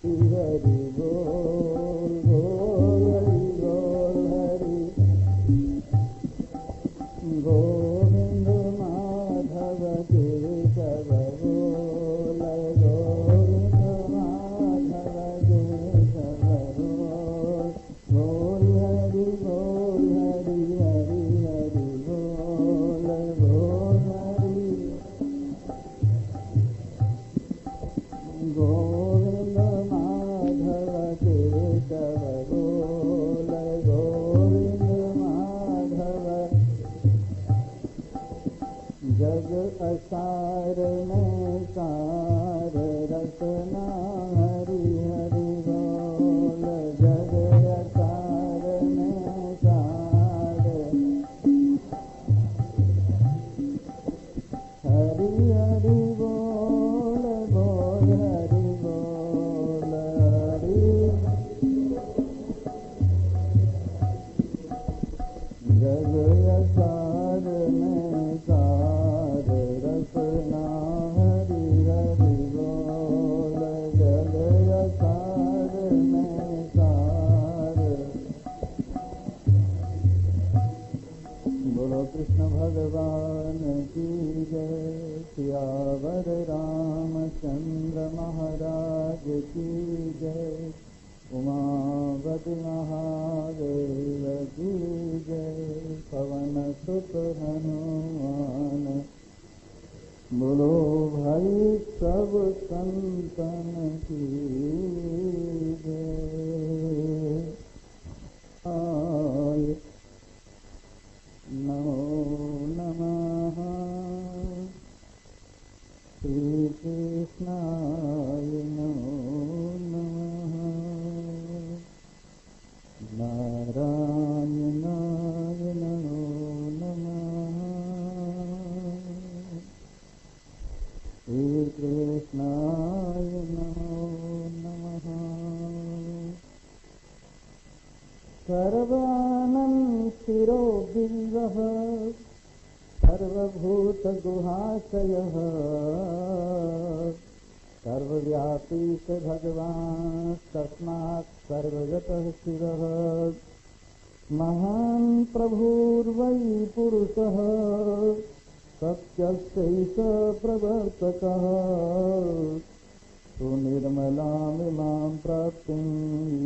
हरि बोल बोल हरि बोल हरि गोविंद माधव केशव बोल गोविंद माधव केशव बोल बोल हरि हरि हरि बोल बोल हरि गोविंद माधव केशव बोल गोविंद माधव जग असार में सार रसना हरि हरि बोल जग असार में सार हरि हरि बोल बोल हरि बोल हरि जग असार में सार रसना हरि हरि बोल जग असार में सार। बोलो कृष्ण भगवान की जय, सियावर रामचंद्र महाराज की जय, उमावती महादेव की जय, पवन सुत हनुमान। बोलो भाई सब संतन की जय। नमो नमः श्री कृष्णाय नमो नमः नारायणाय नमो नमः श्री कृष्णाय नमो नमः। सर्वानंद शिरो बिल्वः सर्वभूत गुहाशयः सर्वव्यापी च भगवान् तस्मात् सर्वगतः शिवः। महान् प्रभुर्वै पुरुषः सत्यस्यैष प्रवर्तकः सुनिर्मलामिमां प्राप्तिम्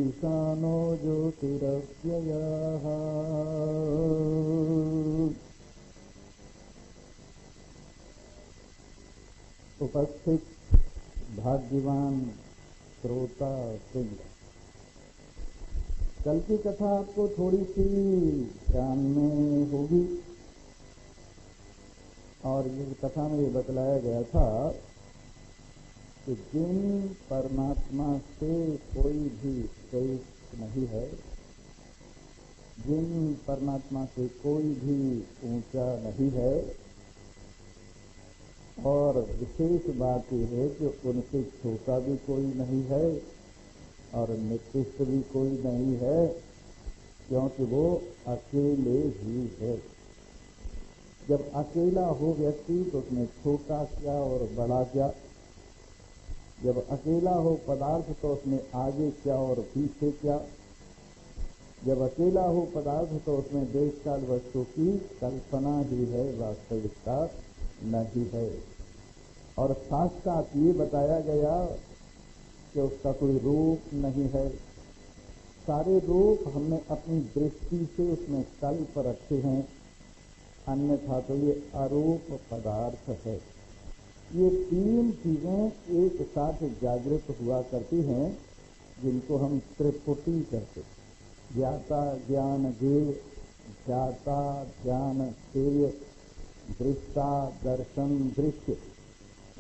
ईशानो ज्योतिरव्ययः। उपस्थित भाग्यवान श्रोता सिंह, कल की कथा आपको थोड़ी सी ध्यान में होगी और इस कथा में ये बतलाया गया था कि जिन परमात्मा से कोई भी श्रेष्ठ नहीं है, जिन परमात्मा से कोई भी ऊंचा नहीं है, और विशेष बात यह है कि उनसे छोटा भी कोई नहीं है और निकृष्ट भी कोई नहीं है, क्योंकि वो अकेले ही है। जब अकेला हो व्यक्ति तो उसमें छोटा क्या और बड़ा क्या, जब अकेला हो पदार्थ तो उसमें आगे क्या और पीछे क्या, जब अकेला हो पदार्थ तो उसमें देश काल वस्तु की कल्पना ही है, वास्तविकता नहीं है। और साक्षात ये बताया गया कि उसका कोई रूप नहीं है। सारे रूप हमने अपनी दृष्टि से उसमें कल्प रखे हैं, अन्यथा तो ये अरूप पदार्थ है। ये तीन चीजें एक साथ जागृत हुआ करती हैं, जिनको हम त्रिपुटी कहते हैं। ज्ञाता ज्ञान ज्ञेय, ध्याता ध्यान ज्ञेय, दृष्टा दर्शन दृश्य,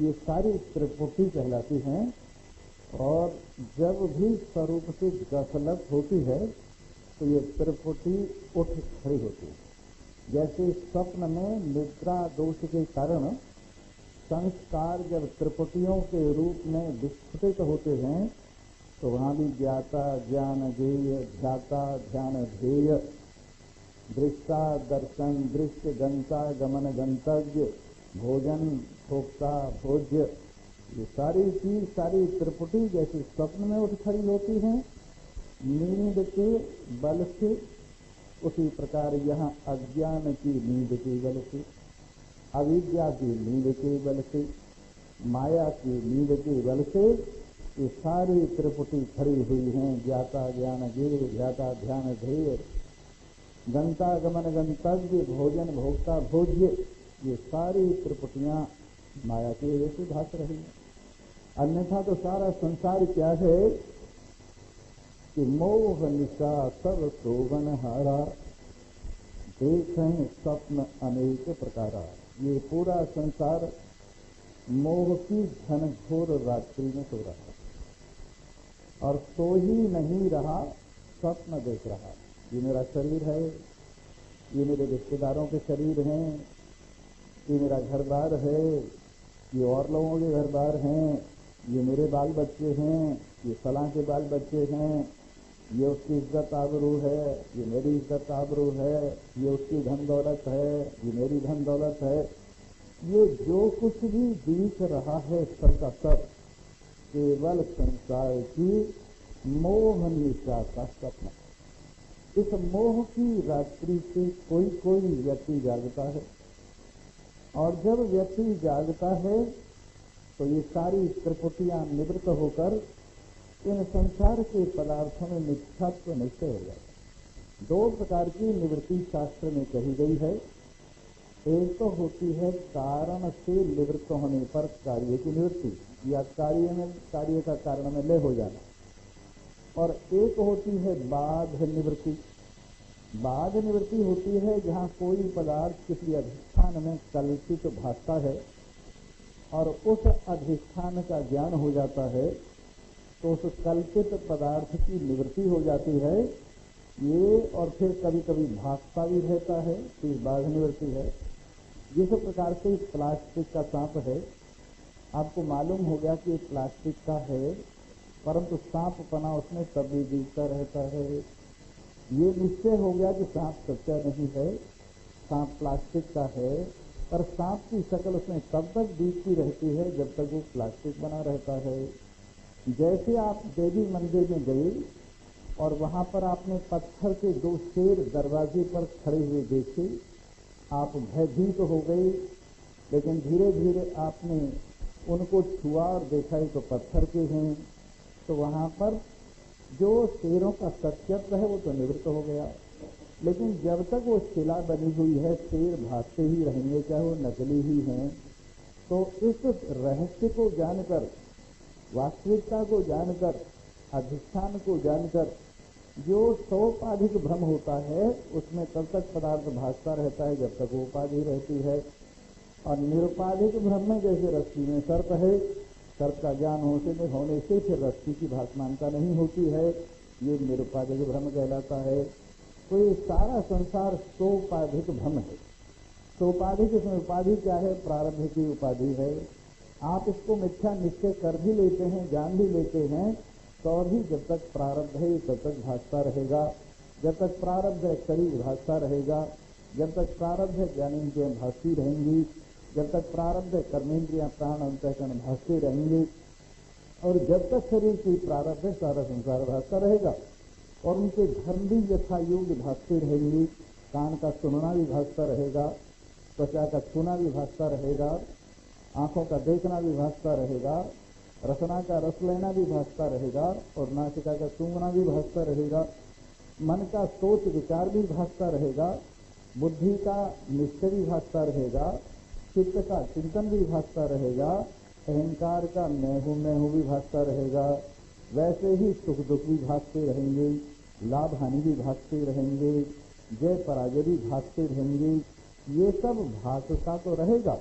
ये सारी त्रिपुटी कहलाती हैं। और जब भी स्वरूप से गफलत होती है तो ये त्रिपुटी उठ खड़ी होती है। जैसे स्वप्न में निद्रा दोष के कारण संस्कार जब त्रिपुटियों के रूप में विस्फुटित होते हैं तो वहाँ भी ज्ञाता ज्ञान ज्ञेय, ध्याता ध्यान ध्येय, दृष्टा दर्शन दृश्य, गंता गमन गंतव्य, भोजन भोक्ता भोज्य, ये सारी चीज, सारी त्रिपुटी जैसे स्वप्न में उठ खड़ी होती हैं नींद के बल से, उसी प्रकार यहाँ अज्ञान की नींद के बल से, अविद्या की नींद के बल से, माया की नींद के बल से ये सारी त्रिपुटी खड़ी हुई हैं। ज्ञाता ज्ञान ज्ञेय, ध्याता ध्यान ध्येय, गंता गमन गंतव्य, भोजन भोक्ता भोज्य, ये सारी त्रिपुटियां माया की वजह से भास रही है। अन्यथा तो सारा संसार क्या है कि मोह निशा सब शोभन हारा, देखें स्वप्न अनेक प्रकारा। ये पूरा संसार मोह की घनघोर रात्रि में सो रहा है और सो ही नहीं रहा, स्वप्न देख रहा। ये मेरा शरीर है, ये मेरे रिश्तेदारों के शरीर हैं, ये मेरा घर बार है, ये और लोगों के घर बार हैं, ये मेरे बाल बच्चे हैं, ये फलां के बाल बच्चे हैं, ये उसकी इज्जत आबरू है, ये मेरी इज्जत आबरू है, ये उसकी धन दौलत है, ये मेरी धन दौलत है। ये जो कुछ भी दिख रहा है सबका सब केवल संसार की मोह निशा का सपना। इस मोह की रात्रि से कोई कोई व्यक्ति जागता है और जब व्यक्ति जागता है तो ये सारी त्रिपुटियां निवृत्त होकर इन संसार के पदार्थों में मिथ्यात्व निश्चय हो जाता। दो प्रकार की निवृत्ति शास्त्र में कही गई है। एक तो होती है कारण से निवृत्त होने पर कार्य की निवृत्ति, या कार्य का कारण में लय हो जाना, और एक होती है बाध निवृत्ति। बाध निवृत्ति होती है जहाँ कोई पदार्थ किसी अधिष्ठान में कल्पित भासता है और उस अधिष्ठान का ज्ञान हो जाता है तो उस कल्पित पदार्थ की निवृत्ति हो जाती है। ये और फिर कभी कभी भासता भी रहता है, फिर बाध निवृत्ति है। जिस प्रकार से प्लास्टिक का सांप है, आपको मालूम हो गया कि प्लास्टिक का है, परंतु सांप पना उसमें तब भी दिखता रहता है। ये निश्चय हो गया कि सांप सच्चा नहीं है, सांप प्लास्टिक का है, पर सांप की शक्ल उसमें तब तक दिखती रहती है जब तक वो प्लास्टिक बना रहता है। जैसे आप देवी मंदिर में गए और वहां पर आपने पत्थर के दो शेर दरवाजे पर खड़े हुए देखे, आप भयभीत हो गए, लेकिन धीरे धीरे आपने उनको छुआ और देखा ही तो पत्थर के हैं, तो वहां पर जो शेरों का सत्यत्व है वो तो निवृत्त हो गया। लेकिन जब तक वो शिला बनी हुई है, शेर भागते ही रहेंगे, चाहे वो नकली ही हैं। तो इस रहस्य को जानकर, वास्तविकता को जानकर, अधिष्ठान को जानकर जो सोपाधिक भ्रम होता है उसमें तब तक पदार्थ भासता रहता है जब तक वो उपाधि रहती है। और निरुपाधिक भ्रम में जैसे रस्सी में सर्प है, सर्प का ज्ञान होने से फिर रस्सी की भासमानता नहीं होती है, ये निरुपाधिक भ्रम कहलाता है। तो ये सारा संसार सोपाधिक भ्रम है। सोपाधिक, इसमें उपाधि क्या है? प्रारब्ध की उपाधि है। आप इसको मिथ्या निश्चय कर भी लेते हैं, जान भी लेते हैं, तो भी जब तक प्रारब्ध है तब तक भासता रहेगा। जब तक प्रारब्ध है शरीर भासता रहेगा, जब तक प्रारब्ध है ज्ञानेंद्रियां भासती रहेंगी, जब तक प्रारब्ध है कर्मेंद्रियां प्राण अंतःकरण भासते रहेंगे, और जब तक शरीर की प्रारब्ध है सारा संसार भासता रहेगा। और उनके धर्म भी यथा योग्य भासते रहेंगे। कान का सुनना भी भासता रहेगा, त्वचा का छूना भी भासता रहेगा, आंखों का देखना भी भासता रहेगा, रसना का रस लेना भी भासता रहेगा, और नासिका का सूंघना भी भासता रहेगा। मन का सोच विचार भी भासता रहेगा, बुद्धि का निश्चय भी भासता रहेगा, चित्त का चिंतन भी भासता रहेगा, अहंकार का मैं हूं भी भासता रहेगा। वैसे ही सुख दुख भी भासते रहेंगे, लाभ हानि भी भासते रहेंगे, जय पराजय भी भासते रहेंगे। ये सब भासता तो रहेगा,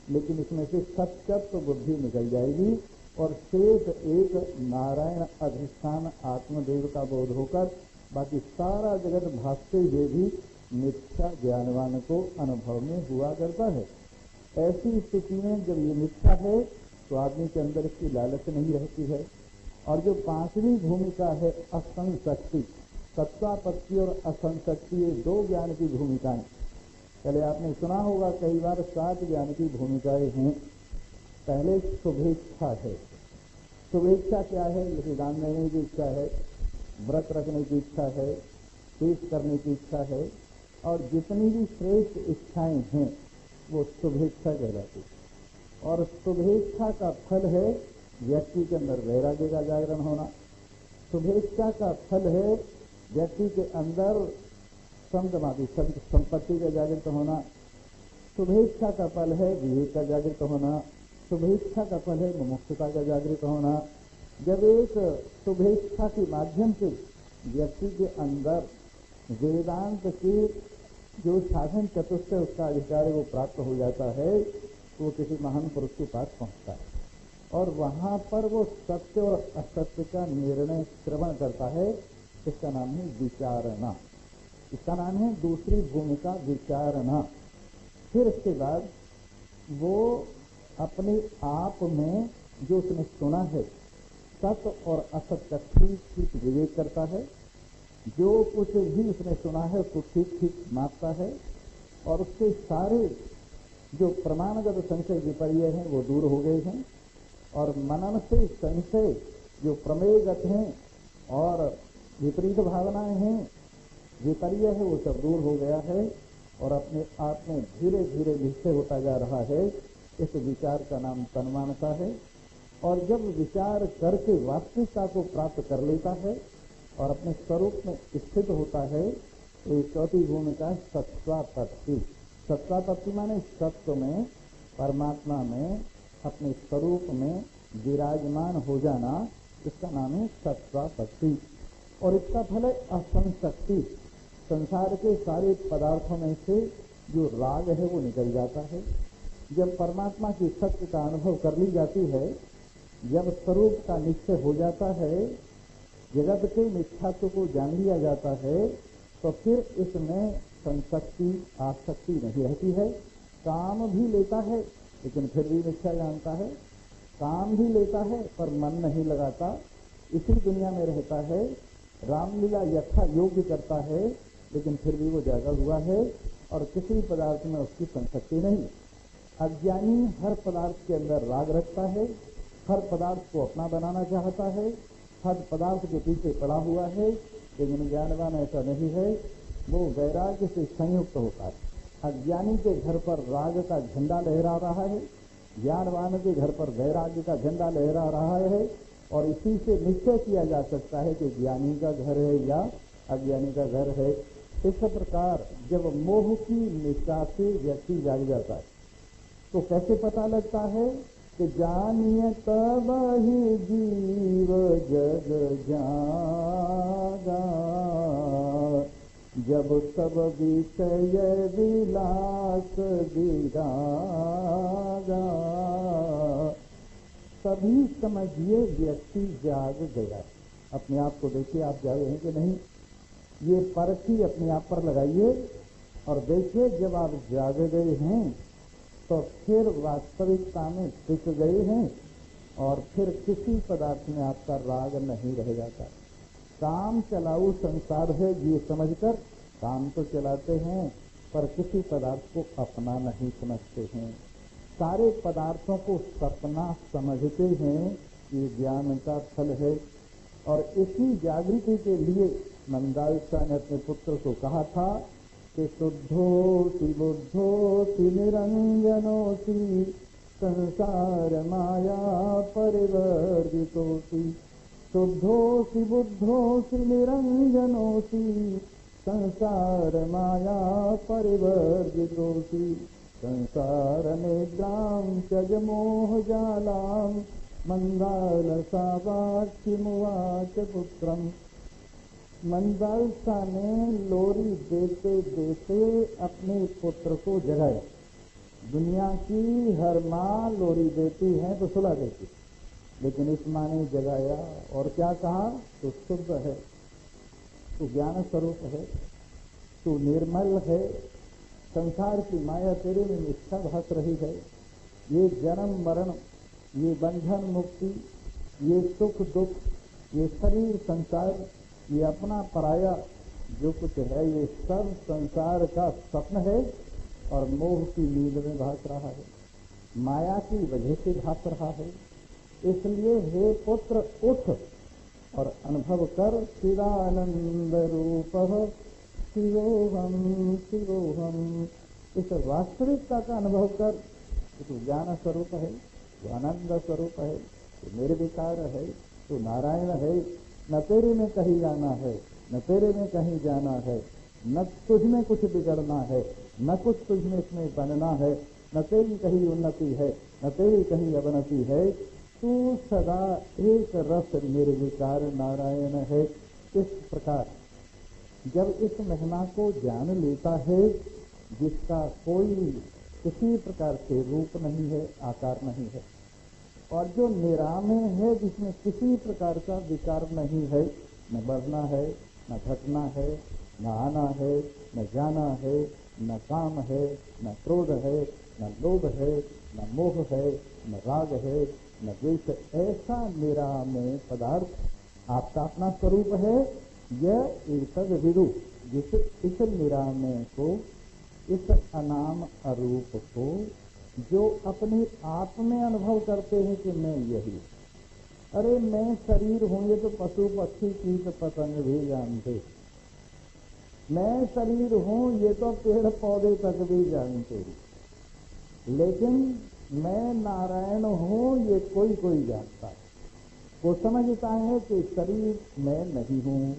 लेकिन इसमें से सत्यत्व बुद्धि निकल जाएगी और शेष एक नारायण अधिष्ठान आत्मदेव का बोध होकर बाकी सारा जगत भासते हुए भी मिथ्या ज्ञानवान को अनुभव में हुआ करता है। ऐसी स्थिति में जब ये मिथ्या है तो आदमी के अंदर इसकी लालच नहीं रहती है। और जो पांचवी भूमिका है असंशक्ति, सत्तापत्ति और असंशक्ति, ये दो ज्ञान की भूमिकाएं। पहले आपने सुना होगा कई बार 7 ज्ञान की भूमिकाएं हैं। पहले शुभेच्छा है। शुभेच्छा क्या है? जैसे दान देने की इच्छा है, व्रत रखने की इच्छा है, तीर्थ करने की इच्छा है, और जितनी भी श्रेष्ठ इच्छाएं हैं वो शुभेच्छा कहलाती है। और शुभेच्छा का फल है व्यक्ति के अंदर वैराग्य का जागरण होना। शुभेच्छा का फल है व्यक्ति के अंदर संतमादि संपत्ति का जागृत होना। शुभेच्छा का फल है विवेक का जागृत होना। शुभेच्छा का फल है मुमुक्षुता का जागृत होना। जब एक शुभेच्छा के माध्यम से व्यक्ति के अंदर वेदांत के जो साधन चतुष्टय उसका अधिकार है वो प्राप्त हो जाता है, तो वो किसी महान पुरुष के पास पहुंचता है और वहां पर वो सत्य और असत्य का निर्णय श्रवण करता है। इसका नाम है विचारणा। इसका नाम है दूसरी भूमिका विचारणा। फिर इसके बाद वो अपने आप में जो उसने सुना है सत्य और असत्य का ठीक ठीक विवेक करता है। जो कुछ भी उसने सुना है उसको ठीक ठीक मापता है और उसके सारे जो प्रमाणगत संशय विपर्य हैं वो दूर हो गए हैं और मनन से संशय जो प्रमेयगत हैं और विपरीत भावनाएं हैं, विपर्य है, वो सब दूर हो गया है और अपने आप में धीरे धीरे निश्चय होता जा रहा है। इस विचार का नाम तन्मानता है। और जब विचार करके वास्तविकता को प्राप्त कर लेता है और अपने स्वरूप में स्थित होता है तो ये चौथी भूमिका सत्वापत्ति। सत्वापत्ति माने सत्व में, परमात्मा में, अपने स्वरूप में विराजमान हो जाना, इसका नाम है सत्वापत्ति। और इसका फल है असंशक्ति। संसार के सारे पदार्थों में से जो राग है वो निकल जाता है। जब परमात्मा की सत्य का अनुभव कर ली जाती है, जब स्वरूप का निश्चय हो जाता है, जगत के मिथ्यात्व को जान लिया जाता है, तो फिर इसमें संशक्ति आसक्ति नहीं रहती है। काम भी लेता है लेकिन फिर भी मिथ्या जानता है, काम भी लेता है पर मन नहीं लगाता, इसी दुनिया में रहता है। रामलीला यथा योग्य करता है लेकिन फिर भी वो जागा हुआ है और किसी पदार्थ में उसकी संशक्ति नहीं। अज्ञानी हर पदार्थ के अंदर राग रखता है, हर पदार्थ को अपना बनाना चाहता है, हर पदार्थ के पीछे पड़ा हुआ है, लेकिन ज्ञानवान ऐसा नहीं है, वो वैराग्य से संयुक्त होता है। अज्ञानी के घर पर राग का झंडा लहरा रहा है, ज्ञानवान के घर पर वैराग्य का झंडा लहरा रहा है और इसी से निश्चय किया जा सकता है कि ज्ञानी का घर है या अज्ञानी का घर है। इस प्रकार जब मोह की निशा से व्यक्ति जाग जाता है तो कैसे पता लगता है कि जानिए तब ही जीव जग जागा, जब सब विषय विलास विरागा। तभी समझिए व्यक्ति जाग गया। अपने आप को देखिए, आप जागे हैं कि नहीं, ये परखी अपने आप पर लगाइए और देखिए जब आप जाग गए हैं तो फिर वास्तविकता में टिक गए हैं और फिर किसी पदार्थ में आपका राग नहीं रह जाता। काम चलाऊ संसार है ये समझकर काम तो चलाते हैं पर किसी पदार्थ को अपना नहीं समझते हैं। सारे पदार्थों को सपना समझते हैं, ये ज्ञान का फल है। और इसी जागृति के लिए मंदालसा ने अपने पुत्र को कहा था कि शुद्धोति बुद्धोति निरंजनोति संसार माया परिवर्जितोति। शुद्धोति बुद्धोति निरंजनोति संसार माया परिवर्जितोति। संसार निद्रां त्यज मोह जालां मंदालसा वाक्यमुवाच पुत्रम। मंदालसा ने लोरी देते देते अपने पुत्र को जगाया। दुनिया की हर माँ लोरी देती है तो सुला देती, लेकिन इस माँ ने जगाया और क्या कहा, तो शुद्ध है, तू ज्ञान स्वरूप है, तू निर्मल है, संसार की माया तेरे में मिथ्या भास रही है। ये जन्म मरण, ये बंधन मुक्ति, ये सुख दुख, ये शरीर संसार, ये अपना पराया जो कुछ है, ये सब संसार का स्वप्न है और मोह की नींद में भाग रहा है। माया की वजह से भास रहा है। इसलिए हे पुत्र उठ और अनुभव कर चिदानंद रूप शिवोहम शिवोहम। इस वास्तविकता का अनुभव कर। तो ज्ञान स्वरूप है, वो आनंद स्वरूप है, तो निर्विकार है, तो नारायण है। न तेरे में कहीं जाना है, न तेरे में कहीं जाना है, न तुझ में कुछ बिगड़ना है, न कुछ तुझ में इसमें बनना है, न तेरी कहीं उन्नति है, न तेरी कहीं अवनति है। तू सदा एक रस निर्विकार नारायण है। इस प्रकार जब इस महिमा को जान लेता है, जिसका कोई किसी प्रकार से रूप नहीं है, आकार नहीं है, और जो निरामय है, जिसमें किसी प्रकार का विकार नहीं है, न बढ़ना है, न घटना है, न आना है, न जाना है, न काम है, न क्रोध है, न लोभ है, न मोह है, न राग है, न द्वेष। ऐसा निरामय पदार्थ आपका अपना स्वरूप है। यह एक विदु जिस इस निरामय को, इस अनाम अरूप को जो अपने आप में अनुभव करते हैं कि मैं यही, अरे मैं शरीर हूं, ये तो पशु पक्षी कीट पतंग भी जानते, मैं शरीर हूं, ये तो पेड़ पौधे तक भी जानते हैं, लेकिन मैं नारायण हूं, ये कोई कोई जानता है। वो समझता है कि शरीर मैं नहीं हूं,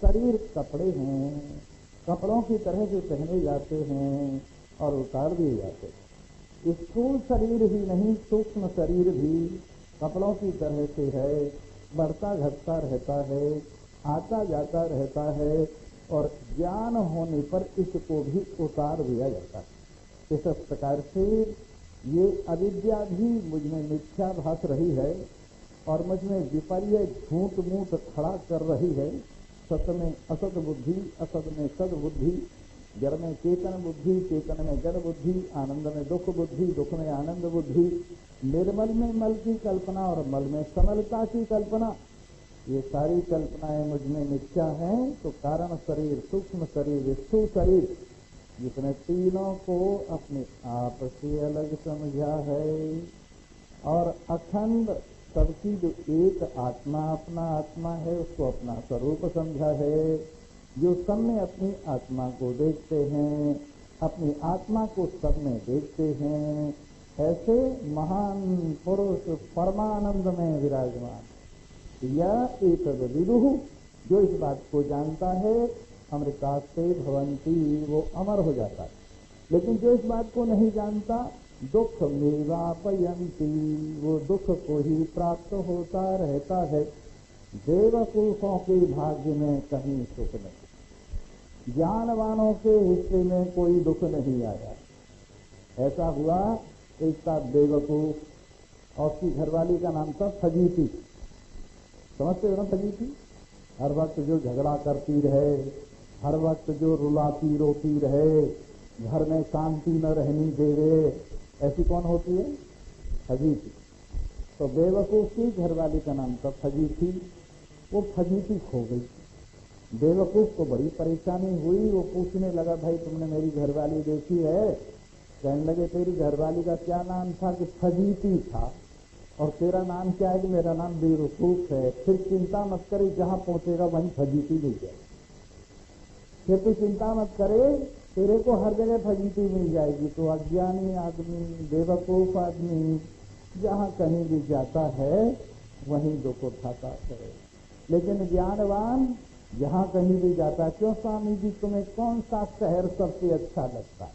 शरीर कपड़े हैं, कपड़ों की तरह से पहने जाते हैं और उतार दिए जाते हैं। स्थूल शरीर ही नहीं, सूक्ष्म शरीर भी कपड़ों की तरह से है, बढ़ता घटता रहता है, आता जाता रहता है, और ज्ञान होने पर इसको भी उतार दिया जाता है। इस प्रकार से ये अविद्या भी मुझ में मिथ्या भास रही है और मुझ में विपर्य झूठ मूठ खड़ा कर रही है। सत में असत बुद्धि, असत में सद बुद्धि, जड़ में चेतन बुद्धि, चेतन में जड़ बुद्धि, आनंद में दुख बुद्धि, दुख में आनंद बुद्धि, निर्मल में मल की कल्पना और मल में समलता की कल्पना। ये सारी कल्पनाएं मुझ में मिथ्या हैं। तो कारण शरीर, सूक्ष्म शरीर, स्थूल शरीर, जिसने तीनों को अपने आप से अलग समझा है और अखंड सबकी जो एक आत्मा अपना आत्मा है, उसको अपना स्वरूप समझा है, जो सब में अपनी आत्मा को देखते हैं, अपनी आत्मा को सब में देखते हैं, ऐसे महान पुरुष परमानंद में विराजमान यह एक विदुः, जो इस बात को जानता है, अमृतास्ते भवंती, वो अमर हो जाता है। लेकिन जो इस बात को नहीं जानता, दुख मेवापयंती, वो दुख को ही प्राप्त होता रहता है। देवपुरुषों के भाग्य में कहीं सुख नहीं, ज्ञानवानों के हिस्से में कोई दुख नहीं आया। ऐसा हुआ, एक था देवपुरुष और उसकी घरवाली का नाम था फजीती। समझते हो ना फजीती? हर वक्त जो झगड़ा करती रहे, हर वक्त जो रुलाती रोती रहे, घर में शांति न रहनी देवे, ऐसी कौन होती है? फजीती। तो बेवकूफ की घरवाली का नाम था फजीती। वो फजीती खो गई। बेवकूफ को बड़ी परेशानी हुई। वो पूछने लगा, भाई तुमने मेरी घरवाली देखी है? कहने लगे, तेरी घरवाली का क्या नाम था? कि फजीती था। और तेरा नाम क्या है? कि मेरा नाम बेवकूफ है। फिर चिंता मत करे, जहां पहुंचेगा वहीं फजीती मिल जाए। फिर तू चिंता मत करे, तेरे को हर जगह फजीती मिल जाएगी। तो अज्ञानी आदमी, बेवकूफ आदमी जहां कहीं भी जाता है वहीं दुख उठाता है। लेकिन ज्ञानवान जहां कहीं भी जाता है। क्यों स्वामी जी तुम्हें कौन सा शहर सबसे अच्छा लगता है?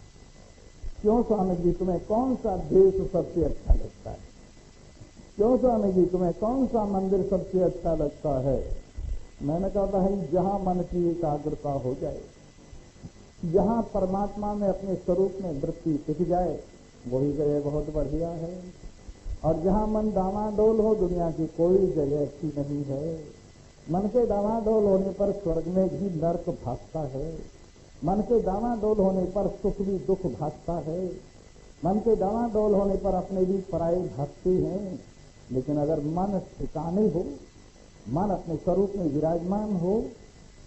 क्यों स्वामी जी तुम्हें कौन सा देश सबसे अच्छा लगता है? क्यों स्वामी जी तुम्हें कौन सा मंदिर सबसे अच्छा लगता है? मैंने कहा, भाई जहां मन की एकाग्रता हो जाए, जहां परमात्मा में अपने स्वरूप में वृत्ति टिक जाए, वही जगह बहुत बढ़िया है। और जहां मन डामाडोल हो, दुनिया की कोई जगह अच्छी नहीं है। मन के डामाडोल होने पर स्वर्ग में भी नर्क भासता है। मन के डामाडोल होने पर सुख भी दुख भासता है। मन के डामाडोल होने पर अपने भी पराये भासते हैं। लेकिन अगर मन ठिकाने हो, मन अपने स्वरूप में विराजमान हो,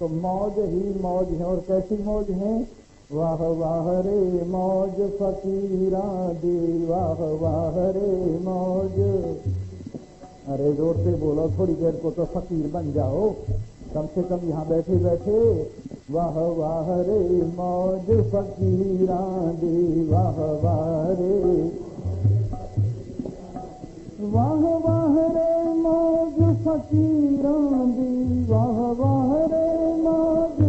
तो मौज ही मौज है। और कैसी मौज है? वाह वाह रे मौज फकीरा दी, वाह वाह रे मौज। अरे जोर से बोलो, थोड़ी देर को तो फकीर बन जाओ, कम से कम यहाँ बैठे बैठे। वाह वाह रे मौज फकीरा दी, वाह वाह रे, वाह वाह रे मौज फकीरा दी, वाह वाह रे मौज,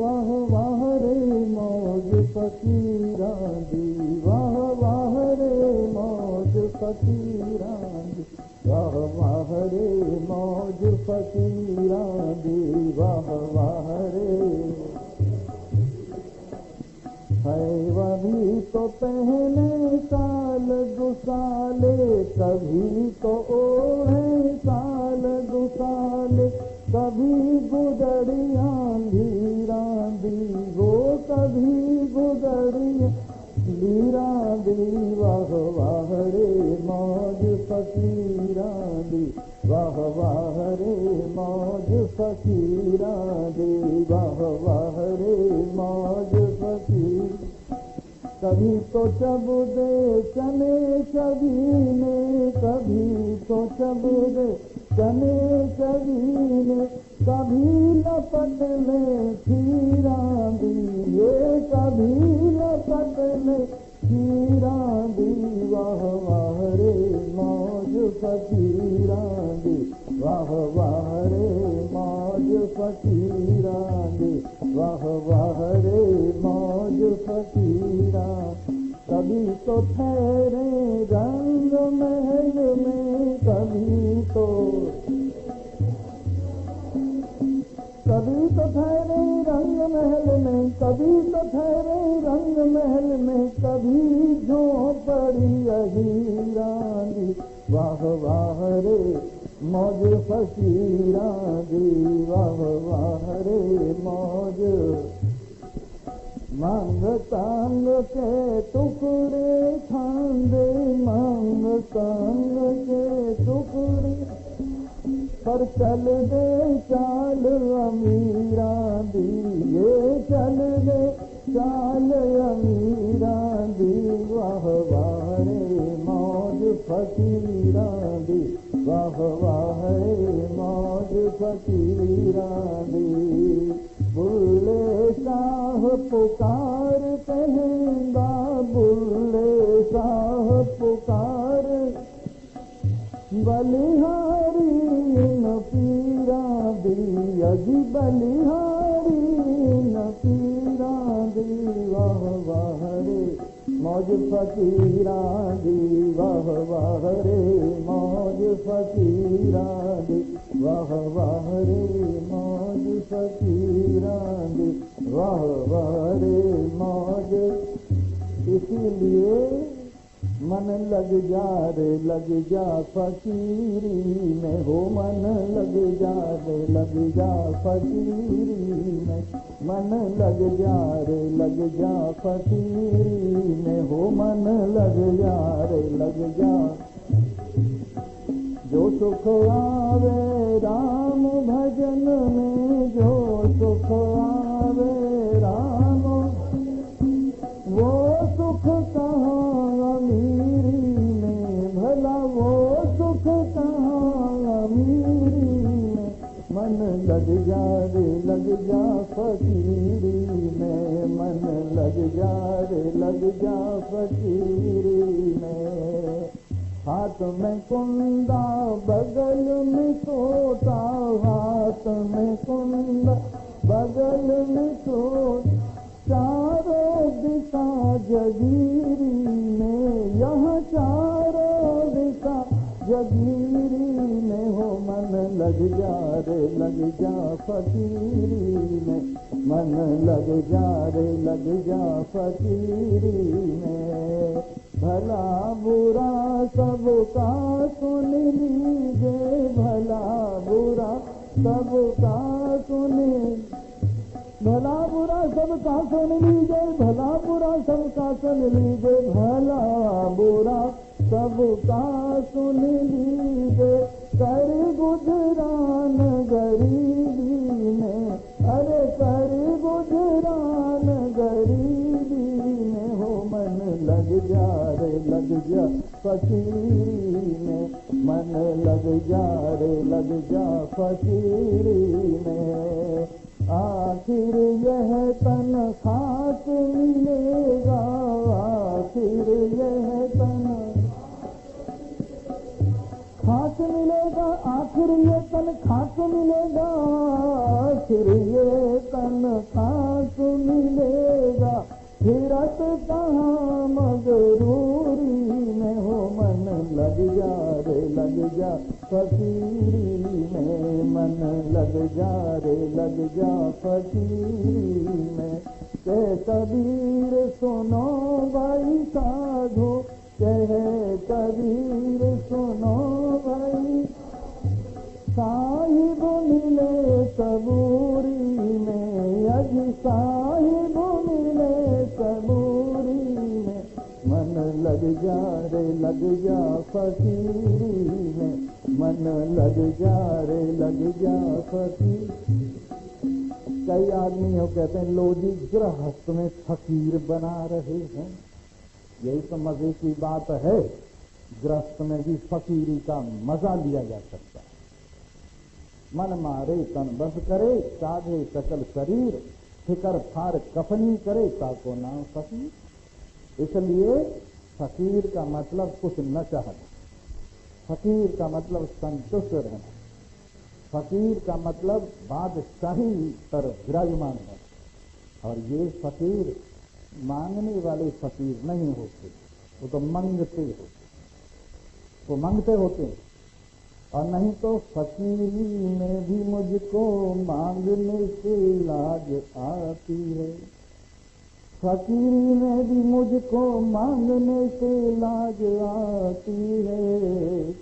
वाह वाह रे मौज फकीरा दी, वाह वाह रे मौज फकीरा दी, वाह वाह रे मौज फकीरा दी, वाह वाह रे। है वही तो पहले साल दुसाले, कभी तो ओढ़े साल दुसाले, कभी गुदड़िया धीरा दी, वो कभी गुदड़िया धीरा दी, वाह वाह रे मौज फकीरा दी, वाह वाह रे मौज फकीरा दी, वाह वाह रे मौज फकीर। कभी तो चबूदे चने चबीने, कभी तो चबूदे चने चबीने, कभी लपट में खीरा दिए, कभी लपट में खीरा दी, वाह वाह रे मौज फकीरा दी, वाह वाह रे मौज फकीरा दी, वाह वाह रे मौज फकीरा। कभी तो ठहरे रंग महल में, कभी तो ठहरे रंग महल में, कभी तो ठहरे रंग महल में, कभी झोंपड़ी हीरा दी, वाह वाह रे मौज फकीरा दी, वाह वाह रे मौज। मांग तांग के टुकड़े खांदे, मांग तांग के टुकड़े, पर चल दे चाल अमीरा दी, ये चल दे चाल अमीरा दी, वाह वाह रे मौज फकीरा दी, वाह वाह रे मौज फकीरा दी। बुल्ले शाह पुकार कहेंगा, बुल्ले शाह पुकार, बलिहारी न पीरा दी, अजी बलिहारी न पीरा दी, वाह वाह रे मौज फकीरा दी, वाह वाह रे मौज फकीरा दी, वाह वाह रे मौज फकीरा दी, वाह वाह रे मौज। इसीलिए मन लग जा रे लग जा फकीरी में, हो मन लग जा रे लग जा फकीरी में, मन लग जा रे लग जा फकीरी में, हो मन लग जा रे लग जा। जो सुख आवे राम भजन में, जो सुख आवे राम, वो सुख कहाँ अमीरी में, भला वो सुख कहाँ अमीरी में। मन लग जा रे लग जा फकीरी में, मन लग जा रे लग जा फकीरी में। हाथ में कुंदा बगल में सोता, हाथ में कुंदा बगल में सोता, चारों दिशा जगीरी में, यहाँ चारों दिशा जगीरी में, हो मन लग जा रे लग जा फकीरी में, मन लग जा रे लग जा फकीरी में। भला बुरा सबका सुन लीजे, भला बुरा सबका सुने, भला बुरा सबका सुन लीजे, भला बुरा सबका सुन लीजे, भला बुरा सबका सुन लीजे। कर गुजरान गरीबी में, अरे कर गुजरान जा रे लग जा फकीरी में, मन लग जा रे लग जा फकीरी में। आखिर यह तन खाक मिलेगा, आखिर यह तन खाक मिलेगा, आखिर ये तन खाक मिलेगा, आखिर ये तन खाक मिलेगा। फिरत कहाँ मगरूरी में हो, मन लग जा रे लग जा फकीरी में, मन लग जा रे लग जा फकीरी में। कह कबीर सुनो भाई साधो, कह कबीर सुनो भाई, साहिब मिले सबूरी में, अज साहिब मिले सबूरी में। मन लग जा रे लग जा फकीरी में, मन लग जा रे लग जा फकीर। कई आदमी हो कहते हैं लो जी गृहस्थ में फकीर बना रहे हैं। यही तो मजे की बात है, गृहस्थ में भी फकीरी का मजा लिया जा सकता है। मन मारे तन बस करे, साधे सकल शरीर, फिकर फार कफनी करे, ताको नाम फकीर। इसलिए फकीर का मतलब कुछ न चाहना, फकीर का मतलब संतुष्ट रहना, फकीर का मतलब बादशाही पर विराजमान है। और ये फकीर मांगने वाले फकीर नहीं होते, वो तो मंगते होते, वो मांगते होते हैं। और नहीं तो फकीरी में भी मुझको मांगने से लाज आती है, फकीरी में भी मुझको मांगने से लाज आती है।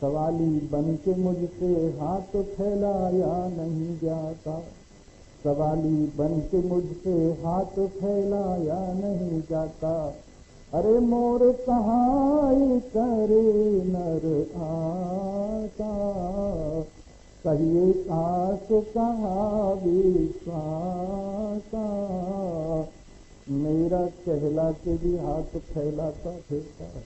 सवाली बन के मुझसे हाथ फैलाया नहीं जाता, सवाली बन के मुझसे हाथ फैलाया नहीं जाता। अरे मोर कहाई करे नर आका, कहिए आस कहा विश्वासा। मेरा कहला के भी हाथ फैलाता फिरता है,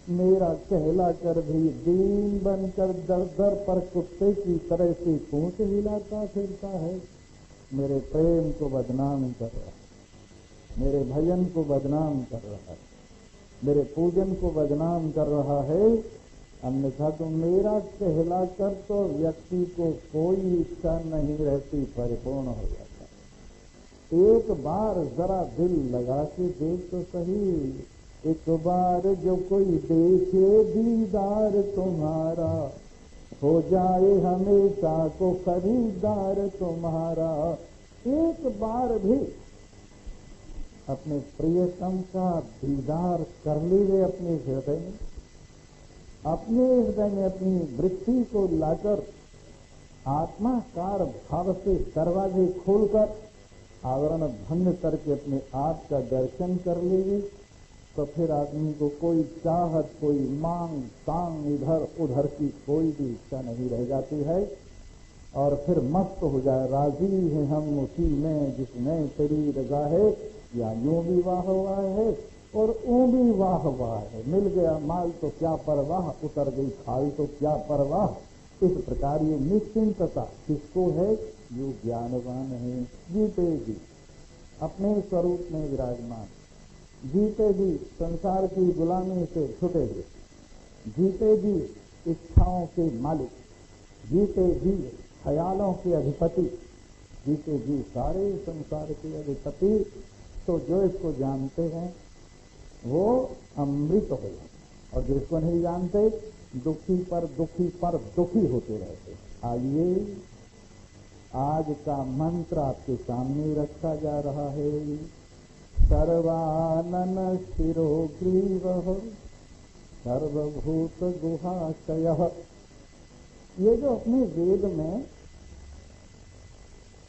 मेरा कहला कर भी दीन बनकर दर दर पर कुत्ते की तरह से पूंछ हिलाता फिरता है। मेरे प्रेम को बदनाम कर रहा है, मेरे भजन को बदनाम कर रहा है, मेरे पूजन को बदनाम कर रहा है। अन्यथा तो मेरा कहला कर तो व्यक्ति को कोई इच्छा नहीं रहती, परिपूर्ण हो जाता। एक बार जरा दिल लगा के देख तो सही, एक बार जो कोई देखे दीदार तुम्हारा, हो जाए हमेशा को खरीदार तुम्हारा। एक बार भी अपने प्रियतम का दीदार कर लीजिए अपने हृदय में, अपने हृदय में अपनी वृत्ति को लाकर आत्माकार भाव से दरवाजे खोलकर आवरण भंग करके अपने आप का दर्शन कर लीजिए, तो फिर आदमी को कोई चाहत, कोई मांग तांग इधर उधर की कोई भी इच्छा नहीं रह जाती है। और फिर मस्त हो जाए, राजी है हम उसी में जिसमें तेरी रजा है। या यूं भी वाह वाह है और ऊं भी वाह वाह है, मिल गया माल तो क्या परवाह, उतर गई खाल तो क्या परवाह। इस प्रकार ये निश्चिंतता किसको है? जो ज्ञानवान है, जीते जी अपने स्वरूप में विराजमान, जीते जी संसार की गुलामी से छुटे हुए, जीते जी इच्छाओं के मालिक, जीते जी ख्यालों के अधिपति, जीते जी सारे संसार के अधिपति। तो जो इसको जानते हैं वो अमृत हो जाते, और जिसको नहीं जानते दुखी पर दुखी होते रहते। आइए आज का मंत्र आपके सामने रखा जा रहा है। सर्वानन शिरो ग्रीवः सर्वभूत गुहाशयः। ये जो अपने वेद में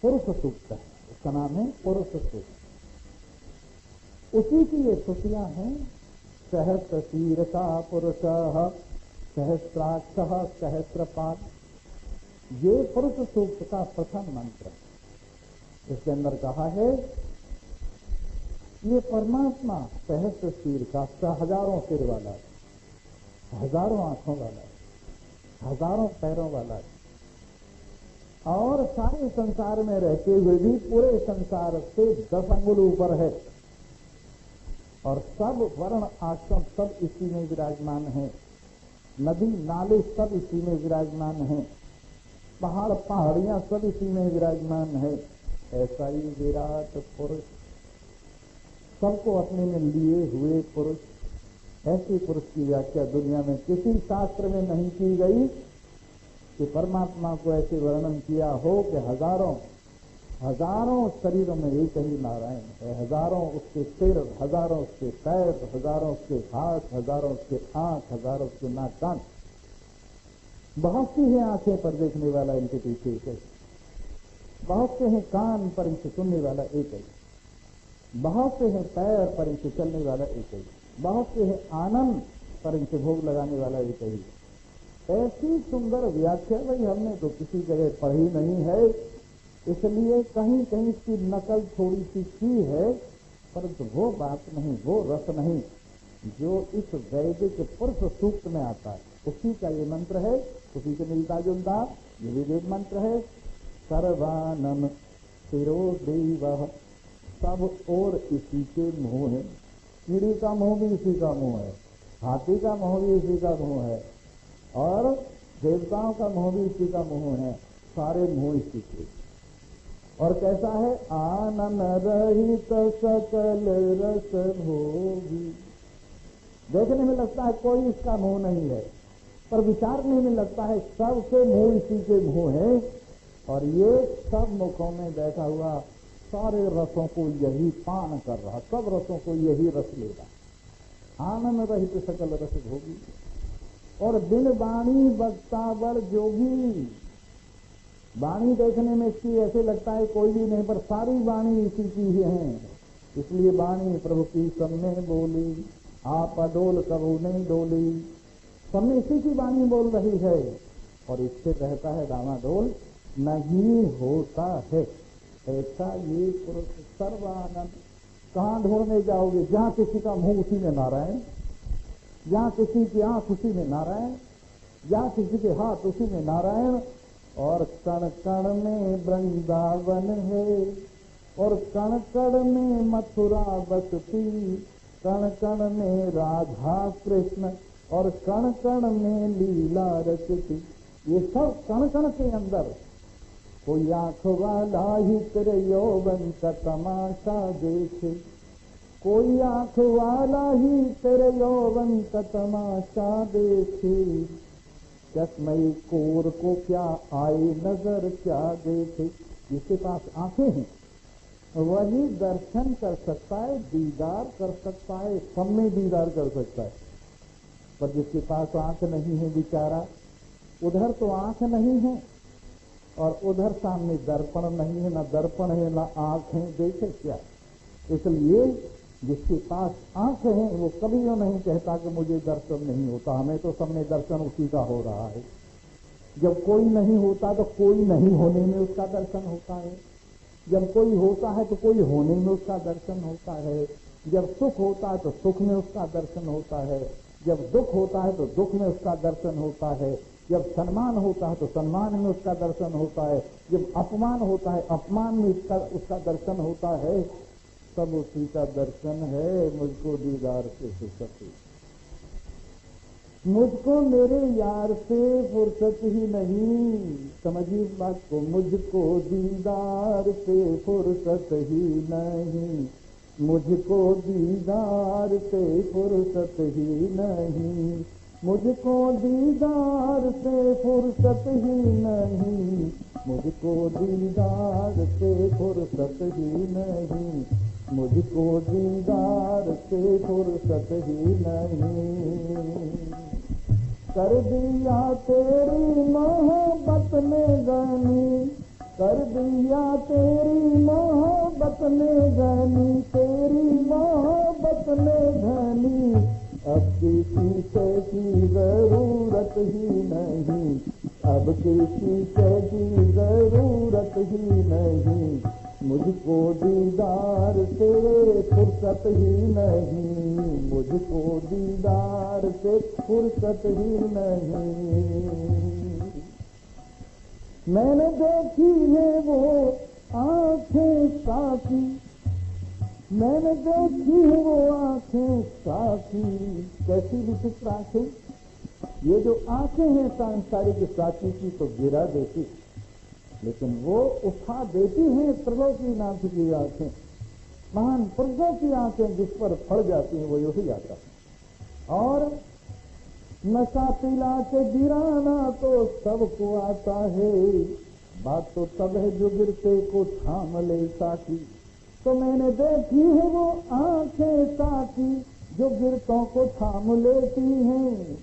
पुरुष सूक्त है, उसका नाम है पुरुष सूक्त। उसी की ये स्तुतियां हैं। सहस्र शीर्षा पुरुषः सहस्राक्षः सहस्रपाद। ये पुरुष सूक्त का प्रथम मंत्र है। इसके अंदर कहा है ये परमात्मा सहस्त्र सिर का, हजारों सिर वाला है, हजारों आंखों वाला है, हजारों पैरों वाला है, और सारे संसार में रहते हुए भी पूरे संसार से 10 अंगुल ऊपर है, और सब वर्ण आश्रम सब इसी में विराजमान है, नदी नाले सब इसी में विराजमान है, पहाड़ पहाड़ियां सब इसी में विराजमान है। ऐसा ही विराट पुरुष, सबको अपने में लिए हुए पुरुष, ऐसे पुरुष की व्याख्या दुनिया में किसी शास्त्र में नहीं की गई कि परमात्मा को ऐसे वर्णन किया हो कि हजारों हजारों शरीरों में एक ही नारायण है, हजारों उसके सिर, हजारों उसके पैर, हजारों उसके हाथ, हजारों उसके आंख, हजारों उसके नाक कान। बहुत सी हैं आंखें पर देखने वाला इनके पीछे एक है, बहुत से हैं कान पर इनसे सुनने वाला एक है, बहुत से हैं पैर पर इनसे चलने वाला एक है, बहुत से हैं आनंद पर इनसे भोग लगाने वाला एक ही। ऐसी सुंदर व्याख्या भाई हमने तो किसी जगह पढ़ी नहीं है, इसलिए कहीं कहीं इसकी नकल थोड़ी सी की है, परंतु वो बात नहीं, वो रस नहीं जो इस वैदिक पुरुष सूक्त में आता है। उसी का ये मंत्र है, उसी से मिलता जुलता ये भी वेद मंत्र है। सर्वानन शिरो देव, सब और इसी के मुंह है। कीड़ी का मुंह भी इसी का मुंह है, हाथी का मुंह भी इसी का मुंह है, और देवताओं का मुंह भी इसी का मुंह है, सारे मुंह इसी के। और कैसा है? आनन रहित सकल रस भोगी। देखने में लगता है कोई इसका मुंह नहीं है, पर विचारने में लगता है सबके मुंह इसी के मुंह है, और ये सब मुखों में बैठा हुआ सारे रसों को यही पान कर रहा, सब रसों को यही रस लेगा। आनंद रहित सकल रस भोगी, और बिन वाणी बक्तावर जोगी। वाणी देखने में इसकी ऐसे लगता है कोई भी नहीं, पर सारी वाणी इसी की ही है, इसलिए वाणी प्रभु की सब में बोली, आप अडोल कबू नहीं डोली। सब में इसी की वाणी बोल रही है, और इससे रहता है डामाडोल नहीं होता है। ऐसा ये पुरुष सर्वानंद। कहाँ ढूंढने जाओगे? जहाँ किसी का मुंह उसी में नारायण, जहाँ किसी की आंख उसी में नारायण, जहाँ किसी के हाथ उसी में नारायण, और कण कण में वृंदावन है, और कण कण में मथुरा बसती, कण कण में राधा कृष्ण, और कण कण में लीला रचती। ये सब कण कण के अंदर। कोई आंख वाला ही तेरे यौवन का तमाशा देखे, कोई आंख वाला ही तेरे यौवन का तमाशा देखे। चश्मे कोर को क्या आए नजर क्या देखे। जिसके पास आंखें हैं वही दर्शन कर सकता है, दीदार कर सकता है, सब में दीदार कर सकता है। पर जिसके पास आंख नहीं है बेचारा, उधर तो आंख नहीं है और उधर सामने दर्पण नहीं है, ना दर्पण है ना आंख है, देखे क्या। इसलिए जिसके पास आंख है वो कभी वो नहीं कहता कि मुझे दर्शन नहीं होता। हमें तो सबने दर्शन उसी का हो रहा है। जब कोई नहीं होता तो कोई नहीं होने में उसका दर्शन होता है, जब कोई होता है तो कोई होने में उसका दर्शन होता है, जब सुख होता है तो सुख में उसका दर्शन होता है, जब दुख होता है तो दुख में उसका दर्शन होता है, जब सम्मान होता है तो सम्मान में उसका दर्शन होता है, जब अपमान होता है अपमान में उसका दर्शन होता है। सब उसी का दर्शन है। मुझको दीदार से फुर्सत, मुझको मेरे यार से फुर्सत ही नहीं। समझिए इस बात को, मुझको दीदार से फुर्सत ही नहीं, मुझको दीदार से फुर्सत ही नहीं, मुझको दीदार से फुर्सत ही नहीं, मुझको दीदार से फुर्सत ही नहीं, मुझको दीदार से फुर्सत ही नहीं। कर दिया तेरी मोहब्बत में गनी, कर दिया तेरी मोहब्बत में गनी, तेरी मोहब्बत में धनी, अब किसी से की जरूरत ही नहीं, अब किसी से की जरूरत ही नहीं, मुझको दीदार से फुर्सत फुर्सत ही नहीं, मुझको दीदार से फुर्सत ही नहीं। मैंने देखी है वो आंखें साथी, मैंने देखी है वो आंखें साथी। कैसी विचित्र आंखें, ये जो आंखें हैं सांसारिक साथी की तो गिरा देती, लेकिन वो उठा देती हैं त्रिलोकीनाथ की आंखें, महान पुरुषों की आंखें जिस पर फड़ जाती हैं वो यही आता है। और नशा पिला के गिराना तो सबको आता है, बात तो तब है जो गिरते को थाम ले साथी। तो मैंने देखी है वो आंखें साथी जो गिरतों को थाम लेती हैं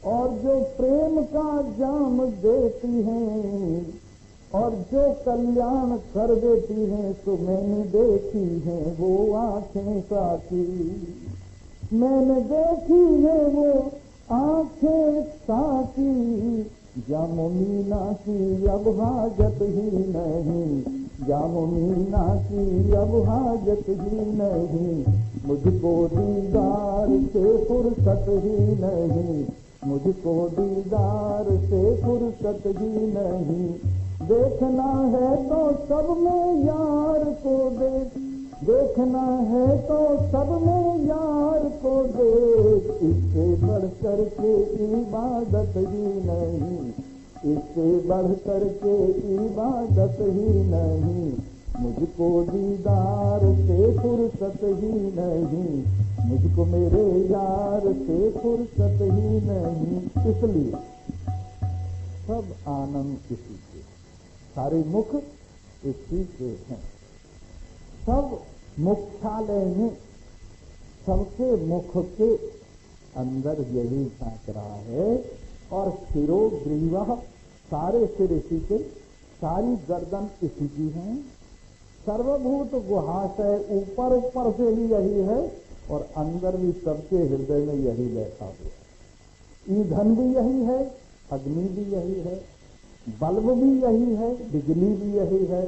और जो प्रेम का जाम देती हैं और जो कल्याण कर देती हैं। तो मैंने देखी है वो आंखें साथी, मैंने देखी है वो आंखें साथी। जामो मीना की अब हाजत ही नहीं, जामो मीना की अब हाजत ही नहीं, मुझको दीदार से फुर्सत ही नहीं, मुझको दीदार से फुर्सत ही नहीं। देखना है तो सब में यार को देख, देखना है तो सब में यार को देख, इससे बढ़कर के इबादत ही नहीं, इससे बढ़कर के इबादत ही नहीं, मुझको दीदार से फुर्सत ही नहीं, मुझको मेरे यार से फुर्सत ही नहीं। इसलिए सब आनंद इसी के, सारे मुख इसी के हैं। सब मुख्यालय में सबके मुख के अंदर यही झांक रहा है। और सिरो ग्रीवा, सारे सिर इसी के, सारी गर्दन इसी की है। सर्वभूत गुहाशय ऊपर ऊपर से भी यही है और अंदर भी सबके हृदय में यही बैठा हुआ। ईंधन भी यही है, अग्नि भी यही है, बल्ब भी यही है, बिजली भी यही है।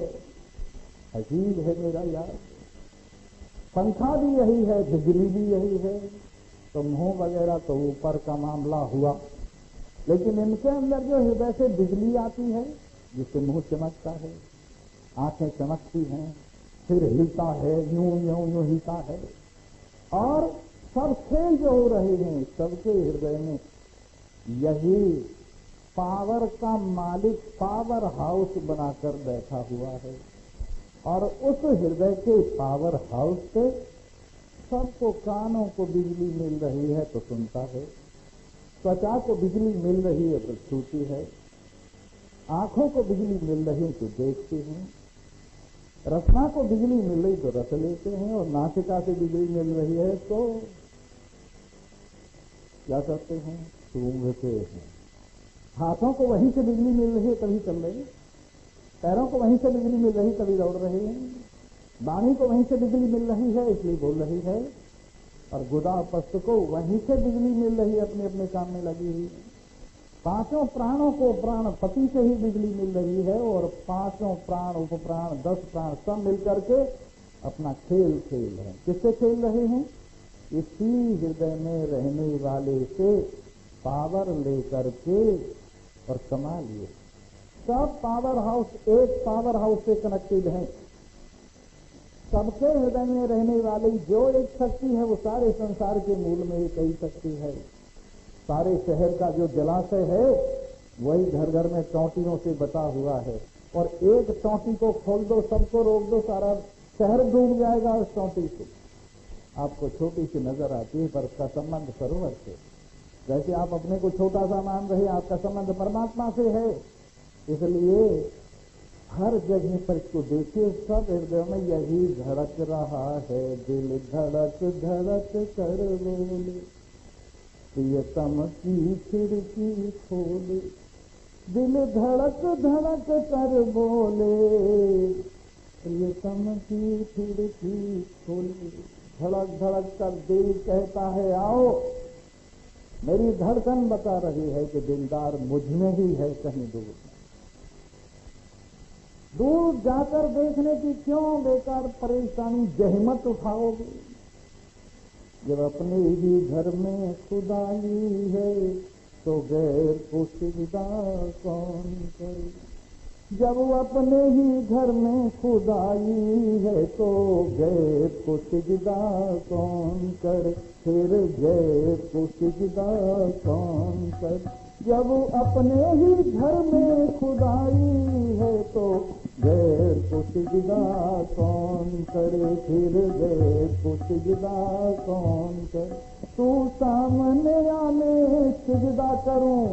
अजीब है मेरा यार, पंखा भी यही है, बिजली भी यही है। तो मुंह वगैरह तो ऊपर का मामला हुआ, लेकिन इनके अंदर जो हृदय से बिजली आती है जिससे मुंह चमकता है, आंखें चमकती हैं, सिर हिलता है, यूं यूं यूं हिलता है। और सब खेल जो हो रहे हैं सबके हृदय में यही पावर का मालिक पावर हाउस बनाकर बैठा हुआ है। और उस हृदय के पावर हाउस से सबको, कानों को बिजली मिल रही है तो सुनता है, त्वचा को बिजली मिल रही है तो छूती है, आंखों को बिजली मिल रही है तो देखते हैं, रसना को बिजली मिल रही तो रस लेते हैं, और नासिका से बिजली मिल रही है तो क्या करते हैं, सूंघते हैं। हाथों को वहीं से बिजली मिल रही है तभी चल रहे हैं, पैरों को वहीं से बिजली मिल रही तभी दौड़ रहे हैं, वाणी को वहीं से बिजली मिल रही है इसलिए बोल रही है, और गुदा पस्त को वहीं से बिजली मिल रही है अपने अपने काम में लगी हुई। पांचों प्राणों को प्राणपति से ही बिजली मिल रही है, और पांचों प्राण उपप्राण 10 प्राण सब मिलकर के अपना खेल खेल रहे हैं। किससे खेल रहे हैं? इसी हृदय में रहने वाले से पावर लेकर के और कमा लिए। सब पावर हाउस एक पावर हाउस से कनेक्टेड है। सबके हृदय में रहने वाली जो एक शक्ति है वो सारे संसार के मूल में एक ही शक्ति है। सारे शहर का जो जलाशय है वही घर घर में टोंटियों से बटा हुआ है, और एक टोंटी को खोल दो, सबको रोक दो, सारा शहर डूब जाएगा उस टोंटी से। आपको छोटी सी नजर आती है पर उसका संबंध सरोवर से। जैसे आप अपने को छोटा सा मान रहे, आपका संबंध परमात्मा से है। इसलिए हर जगह पर इसको देखिए, सब हृदय में यही धड़क रहा है। दिल धड़क धड़क कर बोले, प्रियतम की खिड़की खोले। दिल धड़क धड़क कर बोले, प्रियतम की खिड़की खोले। धड़क धड़क कर दिल कहता है आओ। मेरी धड़कन बता रही है कि दिलदार मुझ में ही है, कहीं दूर। दूर जाकर देखने की क्यों बेकार परेशानी, जहमत उठाओगे। जब अपने ही घर में खुदाई है तो गैर को सिजदा कौन करे। जब अपने ही घर में खुदाई है तो गैर को सिजदा कौन करे, फिर गैर को सिजदा कौन करे। जब अपने ही घर में खुदाई है तो गैर को सिजदा कौन करे, फिर गैर को सिजदा कौन करे। तू सामने आने सिजदा करूं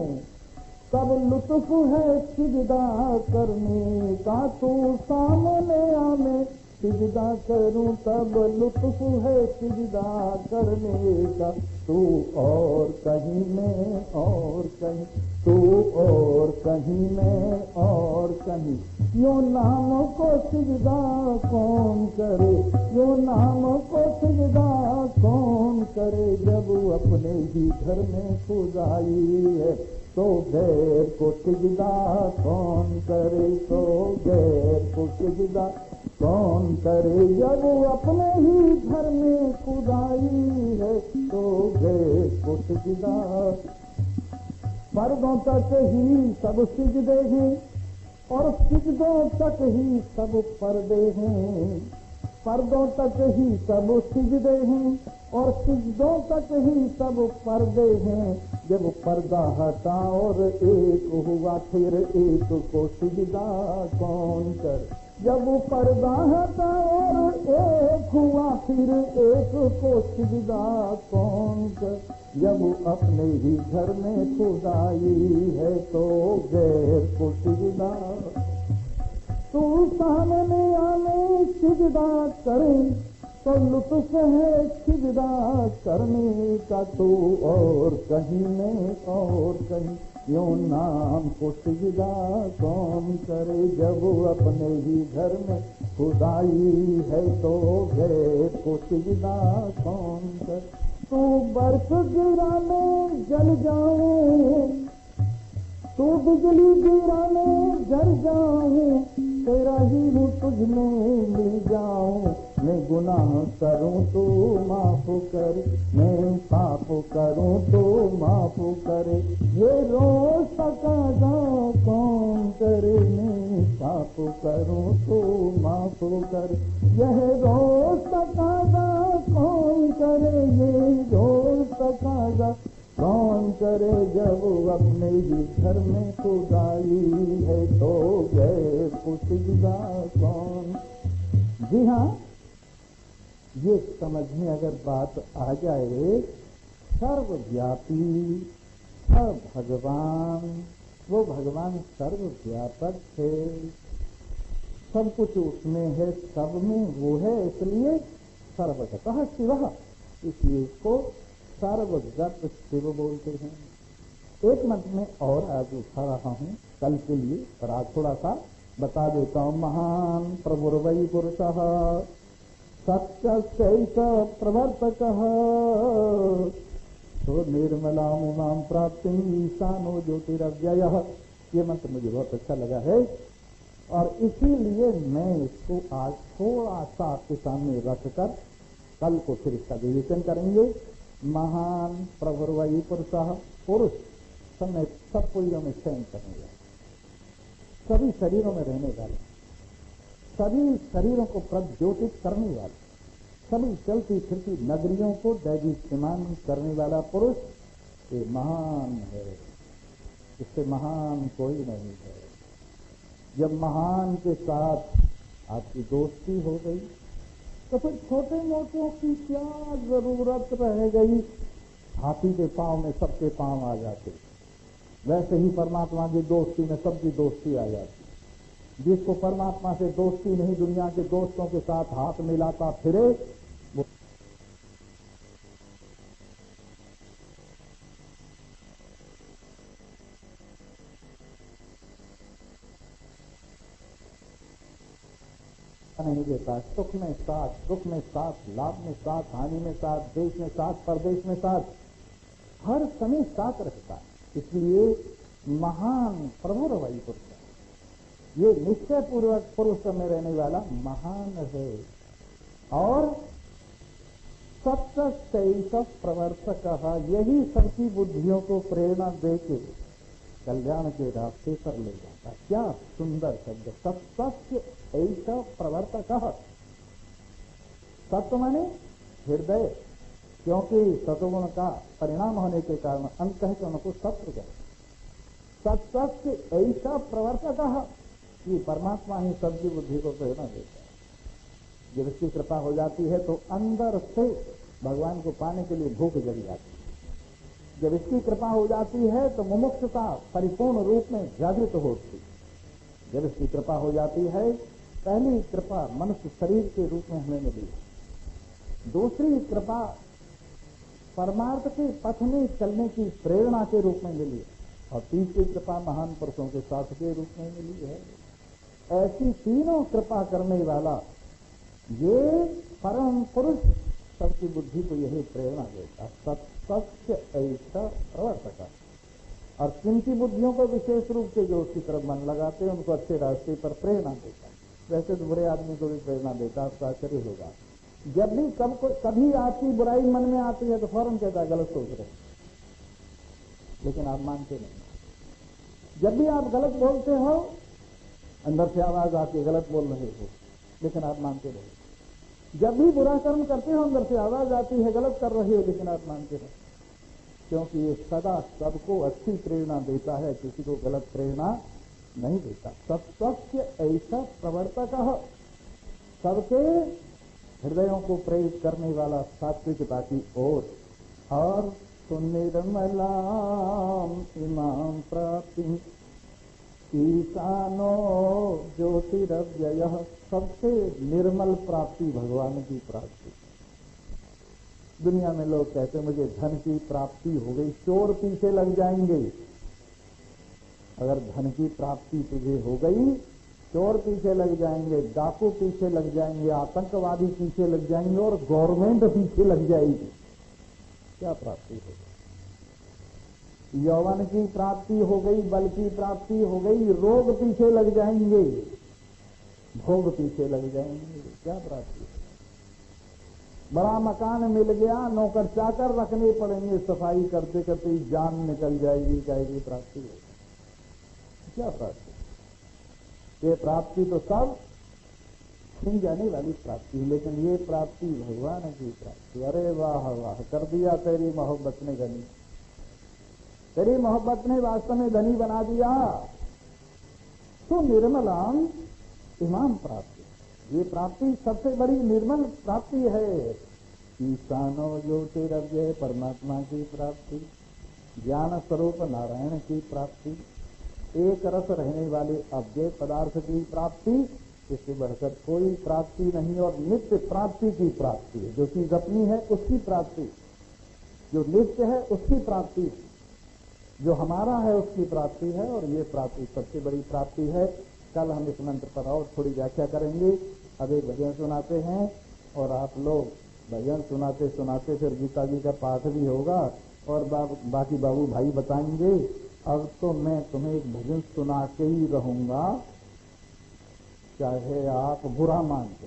तब लुत्फ है सिजदा करने का, तू सामने आने सिजदा करूं तब लुत्फ है सिजदा करने का। तू और कहीं में और कहीं, तू और कहीं में और कहीं, यो नाम को सिजदा कौन करे, यो नाम को सिजदा कौन करे। जब अपने ही घर में खुदाई है तो गैर को सिजदा कौन करे, तो गैर को सिजदा कौन करे। जब अपने ही घर में खुदाई है तो गैर को सिजदा। पर्दों तक ही सब सिजदे हैं और सिजदों तक ही सब पर्दे हैं। पर्दों तक ही सब सिजदे हैं और सिजदों तक ही सब पर्दे हैं। जब पर्दा हटा और एक हुआ फिर एक को सिजदा कौन कर। जब पर्दा हटा और एक हुआ फिर एक को सिजदा कौन कर। जब अपने ही घर में खुदाई है तो गैर को सिजदा। तू सामने आने सिजदा करे तो लुत्फ है सिजदा करने का। तू और कहीं में और कहीं, यो नाम को सिजदा कौन करे। जब अपने ही घर में खुदाई है तो गैर को सिजदा कौन करे। तू बर्फ गिराने जल जाऊं, तू बिजली गिराने जल जाऊं, तेरा ही हूँ तुझ में मिल जाऊं। मैं गुनाह करूं तो माफ कर, मैं पाप करूं तो माफ करे। ये रोज तकाज़ा कौन करे, मैं पाप करूं तो माफ करे। यह रोज तकाज़ा कौन करे, ये रोज तकाज़ा कौन करे। जब अपने ही घर में खुदाई है तो गैर को सिजदा कौन। जी हाँ, ये समझ में अगर बात आ जाए, सर्वव्यापी भगवान, वो भगवान सर्वव्यापक है, सब कुछ उसमें है, सब में वो है, इसलिए सर्वगतः शिवः, इसलिए उसको सर्वगत शिव बोलते हैं। एक मंत्र में और आज उठा रहा हूँ कल के लिए, पर आज थोड़ा सा बता देता हूँ। महान प्रभुर्वै पुरुषः सत्यस्यैष प्रवर्तकः तो निर्मलामुमां प्राप्तिं ईशानो ज्योतिरव्ययः। ये मंत्र मुझे बहुत अच्छा लगा है और इसीलिए मैं इसको आज थोड़ा सा आपके सामने रखकर कल को फिर इसका विवेचन करेंगे। महान प्रभुर्वै पुरुषः, पुरुष सब पुलियों में शयन करने वाले, सभी शरीरों में रहने वाले, सभी शरीरों को प्रज्योतित करने वाले, सभी चलती फिरती नगरियों को दैदीप्यमान करने वाला पुरुष ये महान है, इससे महान कोई नहीं है। जब महान के साथ आपकी दोस्ती हो गई तो फिर छोटे मोटों की क्या जरूरत रह गई। हाथी के पांव में सबके पांव आ जाते, वैसे ही परमात्मा की दोस्ती में सबकी दोस्ती आ जाती। जिसको परमात्मा से दोस्ती नहीं, दुनिया के दोस्तों के साथ हाथ मिलाता फिरे, वो नहीं देता। सुख में साथ, दुख में साथ, लाभ में साथ, हानि में साथ, देश में साथ, परदेश में साथ, हर समय साथ रहता है। इसलिए महान प्रभुर्वै पुरुषः, ये निश्चय पूर्वक पुरुष में रहने वाला महान है। और सत्य तैष प्रवर्तक, यही सबकी बुद्धियों को प्रेरणा देके कल्याण के रास्ते पर ले जाता। क्या सुंदर शब्द, सत्य ऐष प्रवर्तक। सत्य माने हृदय, क्योंकि सतगुण का परिणाम होने के कारण अंत है कि उनको सत्य कहे। सत्य ऐसा प्रवर्तक, ये परमात्मा ही सबकी बुद्धि को प्रेरणा देता है। जब इसकी कृपा हो जाती है तो अंदर से भगवान को पाने के लिए भूख जग जाती है। जब इसकी कृपा हो जाती है तो मुमुक्षुता परिपूर्ण रूप में जागृत होती है। जब इसकी कृपा हो जाती है, पहली कृपा मनुष्य शरीर के रूप में हमें मिली, दूसरी कृपा परमार्थ के पथ में चलने की प्रेरणा के रूप में मिली, और तीसरी कृपा महान पुरुषों के साथ के रूप में मिली है। ऐसी तीनों कृपा करने वाला ये परम पुरुष सबकी बुद्धि को यही प्रेरणा देता। सत्य ऐसा प्रवर्तक, और किनकी बुद्धियों को विशेष रूप से जो उसकी तरफ मन लगाते हैं उनको अच्छे रास्ते पर प्रेरणा देता। वैसे तो बुरे आदमी को भी प्रेरणा देता, आपका आश्चर्य होगा। जब भी कभी आपकी बुराई मन में आती है तो फौरन कहता है गलत सोच रहे, लेकिन आप मानते नहीं। जब भी आप गलत बोलते हो, अंदर से आवाज आती है गलत बोल रहे हो, लेकिन आप मानते नहीं। जब भी बुरा कर्म करते हो, अंदर से आवाज आती है गलत कर रहे हो, लेकिन आप मानते नहीं, क्योंकि ये सदा सबको अच्छी प्रेरणा देता है, किसी को गलत प्रेरणा नहीं देता। सत्य ऐसा प्रवर्तक, सबके हृदयों को प्रेरित करने वाला सात्विकता की ओर। और सुनिर्मलाम इमाम प्राप्ति ईशानो ज्योतिरव्ययः, सबसे निर्मल प्राप्ति भगवान की प्राप्ति। दुनिया में लोग कहते हैं मुझे धन की प्राप्ति हो गई, चोर पीछे लग जाएंगे। अगर धन की प्राप्ति तुझे हो गई, चोर पीछे लग जाएंगे, डाकू पीछे लग जाएंगे, आतंकवादी पीछे लग जाएंगे, और गवर्नमेंट पीछे लग जाएगी। क्या प्राप्ति हो गई? यौवन की प्राप्ति हो गई, बल की प्राप्ति हो गई, रोग पीछे लग जाएंगे, भोग पीछे लग जाएंगे। क्या प्राप्ति? बड़ा मकान मिल गया, नौकर चाकर रखने पड़ेंगे, सफाई करते करते जान निकल जाएगी, क्या की प्राप्ति है? क्या प्राप्ति? ये प्राप्ति तो सब छिन जाने वाली प्राप्ति, लेकिन ये प्राप्ति भगवान की प्राप्ति। अरे वाह वाह, कर दिया तेरी मोहब्बत ने धनी, तेरी मोहब्बत ने वास्तव में धनी बना दिया। तो निर्मलाम इमाम प्राप्ति, ये प्राप्ति सबसे बड़ी निर्मल प्राप्ति है। ईशानो ज्योतिरव्यय, परमात्मा की प्राप्ति, ज्ञान स्वरूप नारायण की प्राप्ति, एक रस रहने वाले अव्यय पदार्थ की प्राप्ति, इससे बढ़कर कोई प्राप्ति नहीं। और नित्य प्राप्ति की प्राप्ति है, जो चीज अपनी है उसकी प्राप्ति, जो नित्य है उसकी प्राप्ति, जो हमारा है उसकी प्राप्ति है। और ये प्राप्ति सबसे बड़ी प्राप्ति है। कल हम इस मंत्र पर और थोड़ी व्याख्या करेंगे। अब एक भजन सुनाते हैं, और आप लोग भजन सुनाते सुनाते फिर गीता जी का पाठ भी होगा, और बाकी बाबू भाई बताएंगे। अब तो मैं तुम्हें एक भजन सुना के ही रहूंगा, चाहे आप बुरा मानते।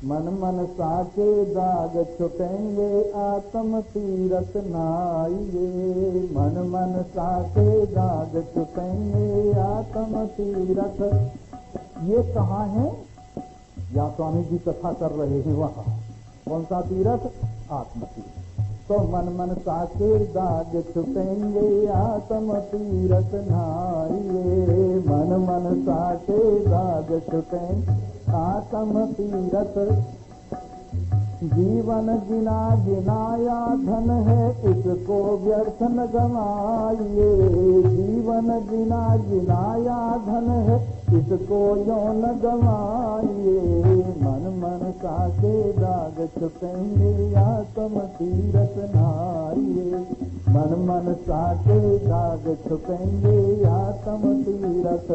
मन मन साके दाग छुटेंगे, आत्म तीरथ नाइये। मन मन साके दाग छुटेंगे, आत्म तीरथ। ये कहाँ है? या स्वामी जी कथा कर रहे हैं वहां। कौन सा तीरथ? आत्म तीरथ। तो मन मन साके दाग छुटेंगे, आत्म तीरथ नाइये। मन मन साके दाग छुटेंगे, आत्म तीरथ। जीवन गिना गिनाया धन है, इसको व्यर्थ न गवाइए। जीवन गिना गिनाया धन है, इसको यो न गवाइए। मन मन साके दाग छुपेंगे, आत्म तीरथ नाइये। मन मन साके दाग छुपेंगे, आत्म तीरथ।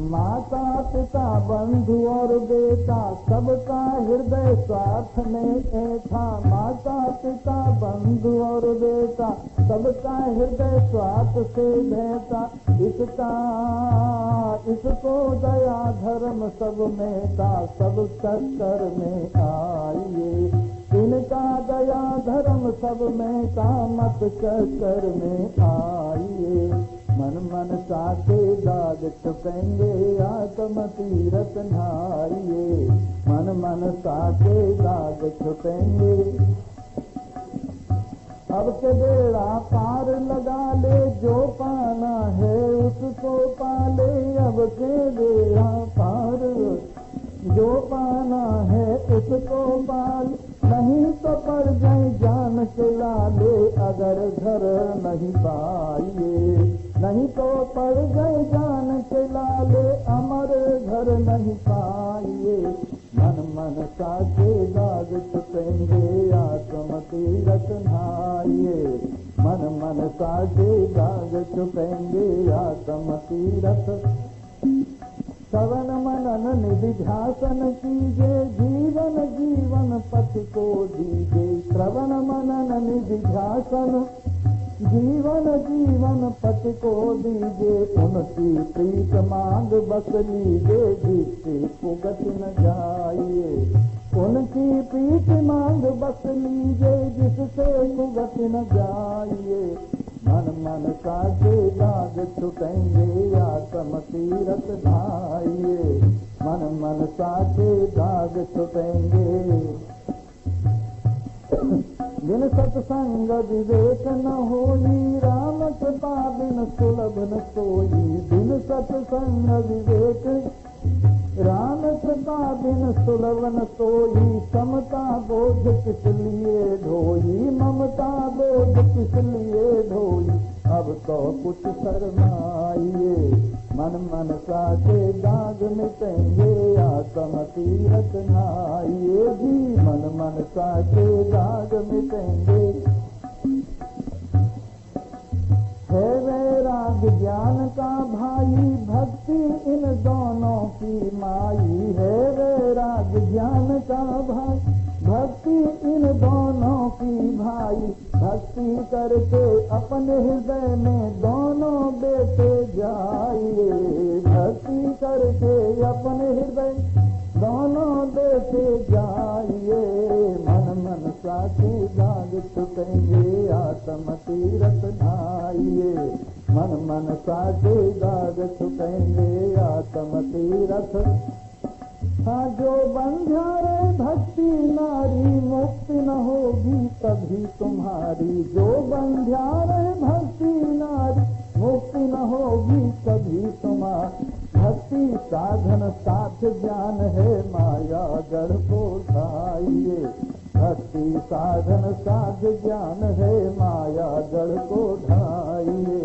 माता पिता बंधु और बेटा, सबका हृदय स्वार्थ में ऐठा। माता पिता बंधु और बेटा, सबका हृदय स्वार्थ से भेंटा, इसको दया धर्म सब मेटा, सब चक्कर में आइए। इनका दया धर्म सब मेटा, मत चक्कर में आइए। मन मन साके दाग छुपेंगे, आत्म तीरथ नहाइए। मन मन साके दाग छुपेंगे, अब के बेड़ा पार लगा ले, जो पाना है उसको पाले। अब के बेड़ा पार जो पाना है उसको पाल, नहीं तो पड़ जाए जान चला ले, अगर घर नहीं पाइए। नहीं तो पड़ जाए जान चला ले, अमर घर नहीं पाइए। मन मन साके दाग छुपेंगे, आत्म तीरथ नहाइए। मन मन साके दाग छुपेंगे, आत्म तीरथ। श्रवण मनन निधिध्यासन कीजिए, जीवन जीवन पथ को दीजिए। श्रवण मनन निधिध्यासन, जीवन जीवन पथ को दीजिए। उनकी प्रीत मांग बस लीजिए, जिससे पुगत न जाइए। उनकी प्रीत मांग बस लीजिए, जिससे पुगत न जाइए। मन मन साके दाग छुपेंगे, आत्म तीरथ नहाइए। मन मन साके दाग छुपेंगे, बिन सत्संग विवेक न होई, राम कृपा बिन सुलभ न सोई। बिन सत्संग विवेक राम कृपा बिन सुलभ न सोई। समता बोध किस लिए ढोई, ममता बोध किस लिए ढोई। अब तो कुछ शर्माइए, मन मन साके दाग मिटेंगे, आत्म तीरथ नहाइए जी। मन मन साके दाग मिटेंगे, है वैराग ज्ञान का भाई, भक्ति इन दोनों की माई। है वैराग ज्ञान का भाई, भक्ति इन दोनों की भाई। भक्ति करके अपने हृदय में दोनों बेटे जाइए। भक्ति करके अपने हृदय दोनों बेटे जाइए। मन मन साके दाग छुपेंगे, आत्म तीरथ नहाइए। मन मन साके दाग छुपेंगे, आत्म तीरथ। हाँ जो बंध्या रे भक्ति नारी, मुक्ति न होगी कभी तुम्हारी। जो बंध्या रे भक्ति नारी, मुक्ति न होगी कभी तुम्हारी। भक्ति साधन साथ ज्ञान है, माया जड़ को ढाइए। भक्ति साधन साध ज्ञान है, माया जड़ को ढाइए।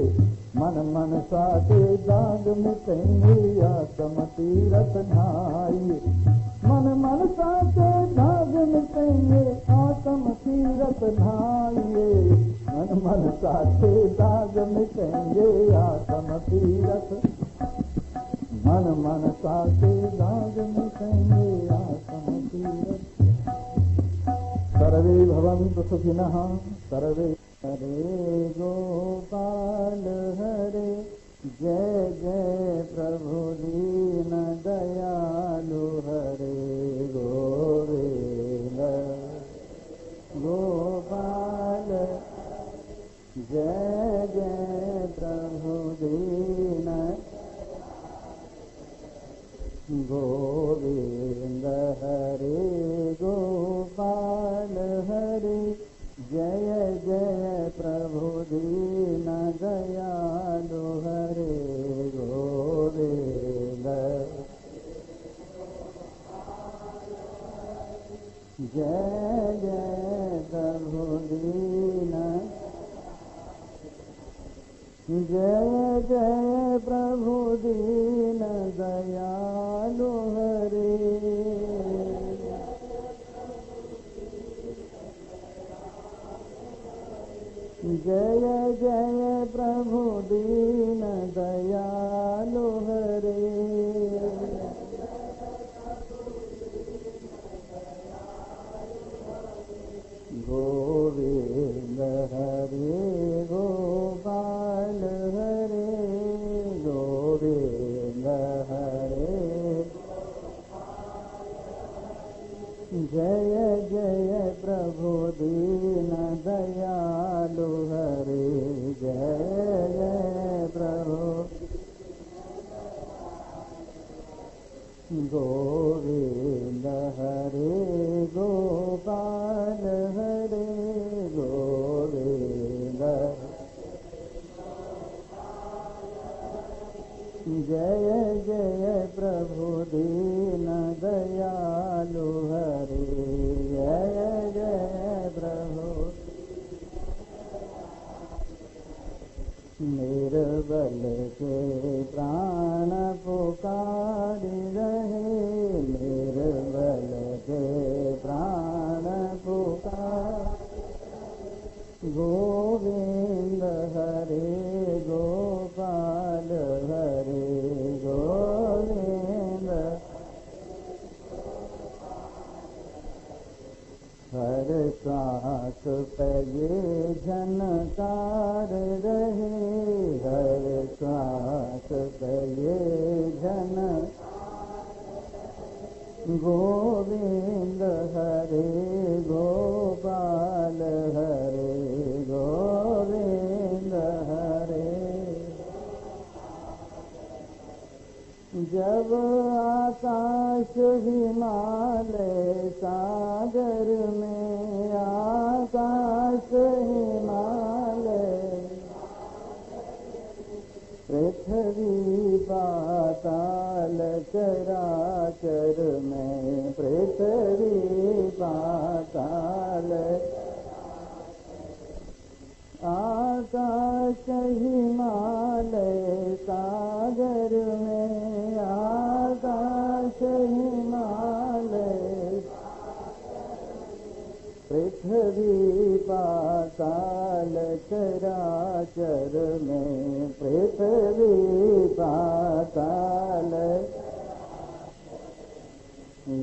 मन मन साके दाग मिटेंगे, आत्म तीरथ नहाइए। मन मन साके दाग मिटेंगे, आत्म तीरथ नहाइए। मन मन साके दाग मिटेंगे, आत्म तीरथ। मन मन साके दाग मिटेंगे, आत्म तीरथ। सर्वे भवन्तु सुखिनः, सर्वे। हरे गोपाल हरे, जय जय प्रभु दीन दयालु। हरे गोविंद गोपाल, जय जय प्रभु दीन गोविंद। हरे गोपाल हरे, जय जय प्रभु दीन दयालु। हरे गोविंद, जय जय प्रभु दीन, जय जय प्रभु दीन दयालु। हरे जय जय प्रभु दीन दयालु। हरे गोविंद हरे गोविंद। जय जय प्रभु दीन दयालु हरे, जय जय प्रभु गोविंद हरे गोपाल हरे गोविंद, जय जय प्रभु दीन दयालु हरे, जय जय प्रभु निर्बल के प्राण पुकार रहे, निर्बल के प्राण पुकार, गोविंद हरे गोपाल हरे गोविंद, हर श्वास पे ये झनकार रहे, हर श्वास पे ये झन, गोविंद हरे गोपाल हरे गोविंद हरे, जब आकाश हिमालय सागर में, आकाश हिमालय पृथ्वी पाताल चराचर में, पृथ्वी पाताल, आकाश हिमालय सागर में, आकाश हिमालय पृथ्वी पाताल चराचर में, पृथ्वी पाताल,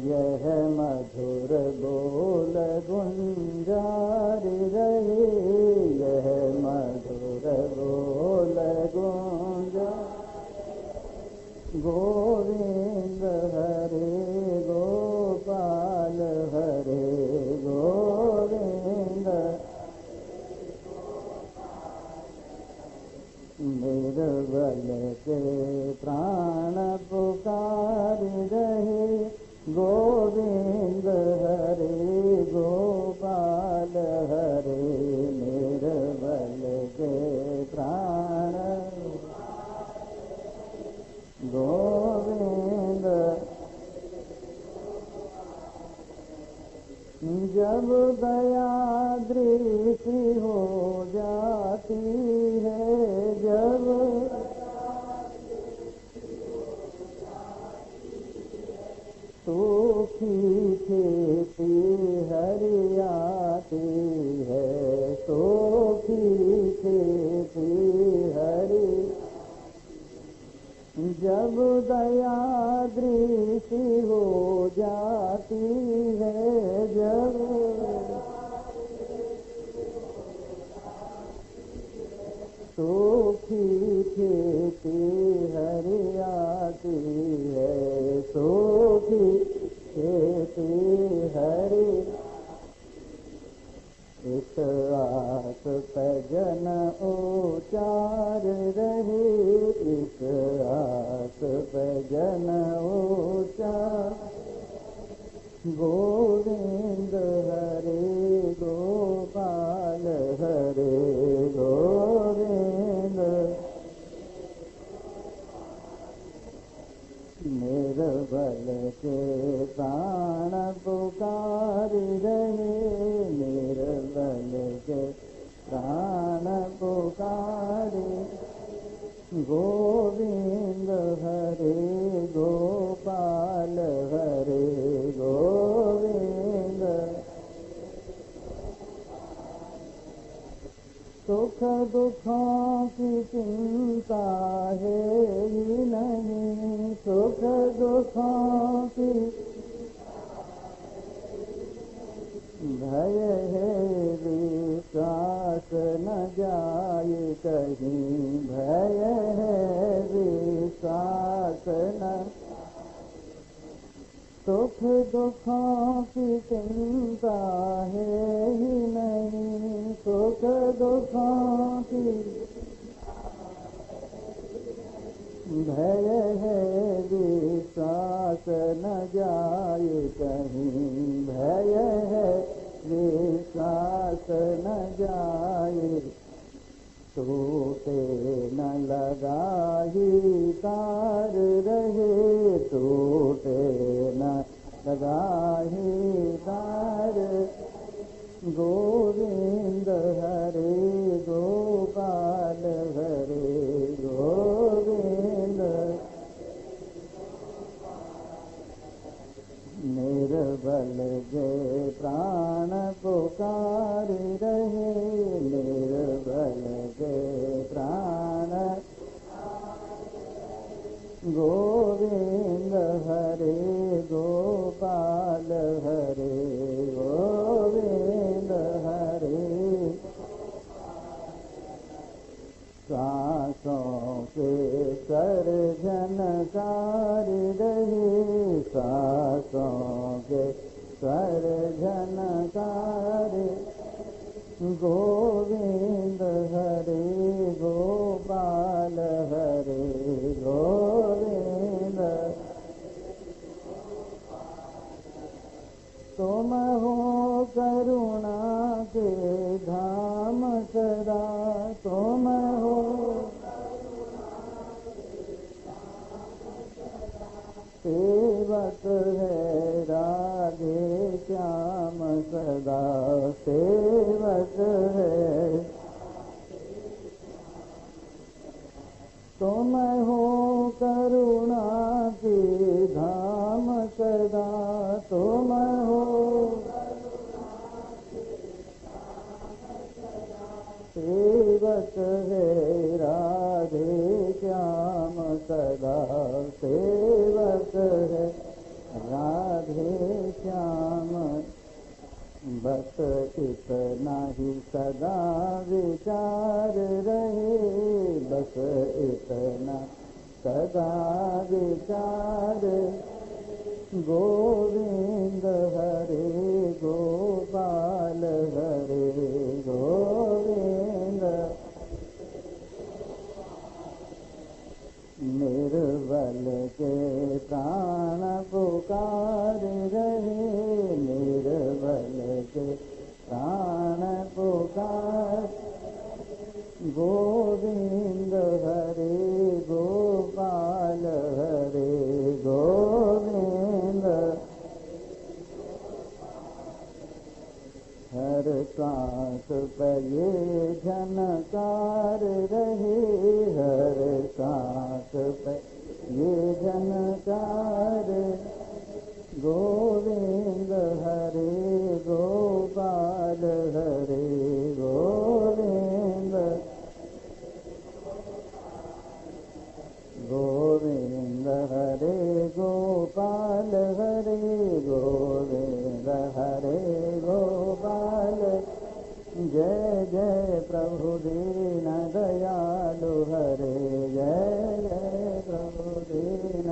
यह मधुर बोल गुंजारी रहे, यह मधुर बोल गुंजा, गोविंद हरे गोपाल हरे गोविंद, निर्बल के प्राण पुकार रहे, गोविंद हरे गोपाल हरे, निर्बल के प्राण गोविंद, जब दया दृष्टि हो जाती है, जब सूखी खेती हरियाती है, सूखी खेती हरी, जब दया दृष्टि हो जाती है, जब सूखी खेती हरियाती है, सूखी खेती हरी, इस आस पे जन उचार रहे, इस आस पे जन उचार, गोविंद हरे गोपाल हरे गोविंद, निर्बल के प्राण पुकार रहे, निर्बल के प्राण पुकार, गोविंद हरे गोपाल हरे गोविंद, सुख दुखों की चिंता है ही नहीं, सुख दुखों की भय है विश्वास न जाए कहीं, भय है विश्वास न, सुख दुखों की चिंता है ही नहीं, सुख दुखों की भय है विश्वास न जाए कहीं, भय है विश्वास न जाए, टूटे न लगा ही तार रहे, टूटे न लगा ही तार, गोविंद हरे गोपाल हरे गोविंद, निर्बल जय प्राण पुकार रहे, निर्बल जय प्राण, गोविंद हरे गोपाल हरे गोविंद हरे, सांसों के सर्जनकार रहे, सांसों के सर्जनकार, गोविंद हरे गोपाल हरे गोविंद, तुम हो करुणा के धाम सदा, तुम हो सेवक है राधे श्याम सदा, सेवक है, तुम हो करुणा के धाम सदा, तुम हो सेवक है राधे श्याम सदा, सेवक है राधे श्याम, बस इतना ही सदा विचार रहे, बस इतना सदा विचार, गोविंद हरे गोपाल हरे गोविंद, निर्बल के प्राण पुकार रहे, निर्बल के प्राण पुकार, गोविंद हरे गोपाल हरे गोविंद, हर सांस पर ये झनकार रहे, हर सांस पर ये झनकार, गोविंद हरे गोपाल हरे गोविंद, गोविंद हरे गोपाल हरे गोविंद हरे गोपाल, जय जय प्रभु दीन दयालु हरे, जय जय प्रभु दीन,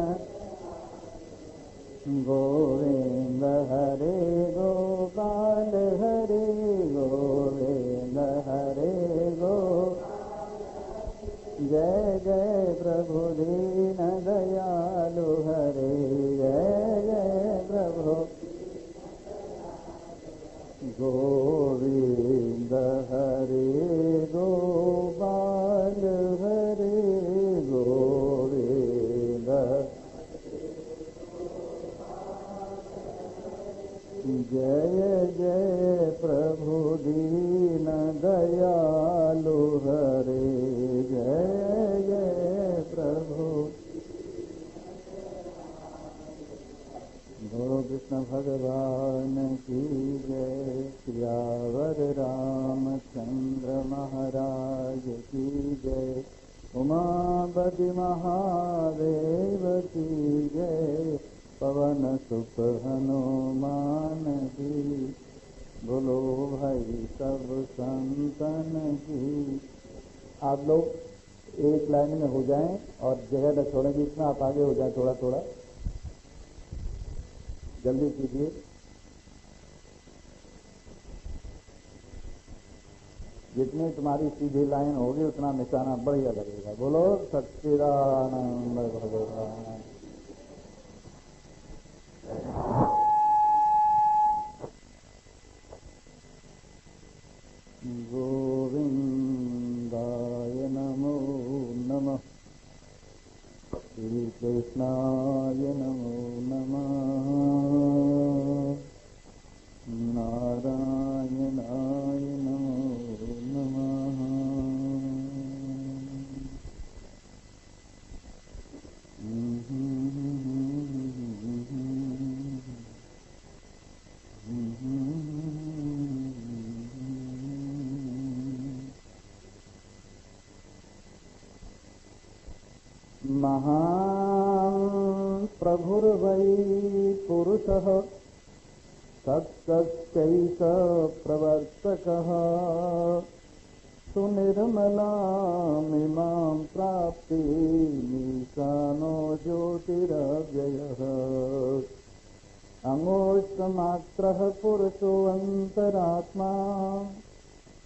गोविंद हरे गोपाल हरे गोविंद हरे जय जय प्रभु दीन दयालु हरे, जय जय प्रभु गोविंद हरे गोपाल हरे गोविंद, जय जय प्रभु दीन दयालु हरे, जय जय प्रभु। बोलो कृष्ण भगवान की जय, सियावर रामचंद्र महाराज की जय, उमापति महादेव की जय, पवन सुख हनुमान की, बोलो भाई सब संतन की। आप लोग एक लाइन में हो जाएं और जगह न छोड़ें बीच में, आप आगे हो जाएं थोड़ा थोड़ा। जल्दी कीजिए। जितनी तुम्हारी सीधी लाइन होगी उतना निशाना बढ़िया लगेगा। बोलो सच्चिदानंद भगवान। गोविंदाय नमो नमः। श्री कृष्णाय नमो नमः। नारायणाय नमो नमः। महान् प्रभुर्वै पुरुषः सत्सत्यैष प्रवर्तकः सुनिर्मलामिमां प्राप्ति ईशानो ज्योतिरव्ययः। अङ्गोष्ठमात्रः पुरुषोऽन्तरात्मा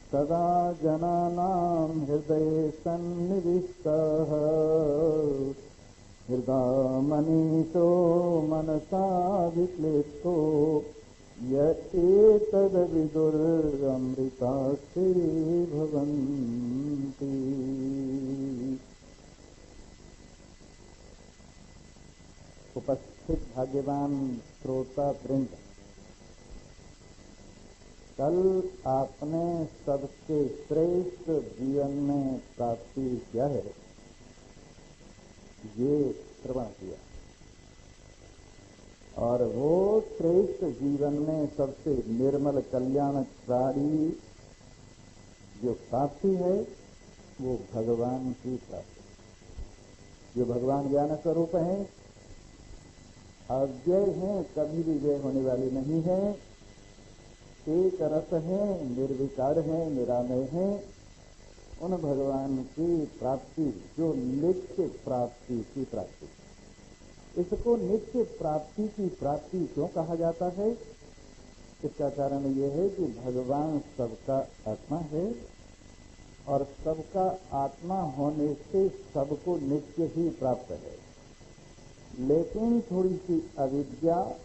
सदा जनानां हृदये सन्निविष्टः। हृदामनीषो मनसा विक्लिप्तो य एतद्विदुरमृतास्ते भवन्ति। उपस्थित भाग्यवान श्रोता वृंद, कल आपने सबसे श्रेष्ठ जीवन में प्राप्ति क्या है ये श्रवण किया, और वो श्रेष्ठ जीवन में सबसे निर्मल कल्याणकारी जो प्राप्ति है वो भगवान की प्राप्ति, जो भगवान ज्ञान स्वरूप है, अव्यय है, कभी भी व्यय होने वाली नहीं है, एक रस है, निर्विकार है, निरामय है। उन भगवान की प्राप्ति जो नित्य प्राप्ति की प्राप्ति, इसको नित्य प्राप्ति की प्राप्ति क्यों कहा जाता है? इसका कारण ये है कि भगवान सबका आत्मा है और सबका आत्मा होने से सबको नित्य ही प्राप्त है। लेकिन थोड़ी सी अविद्या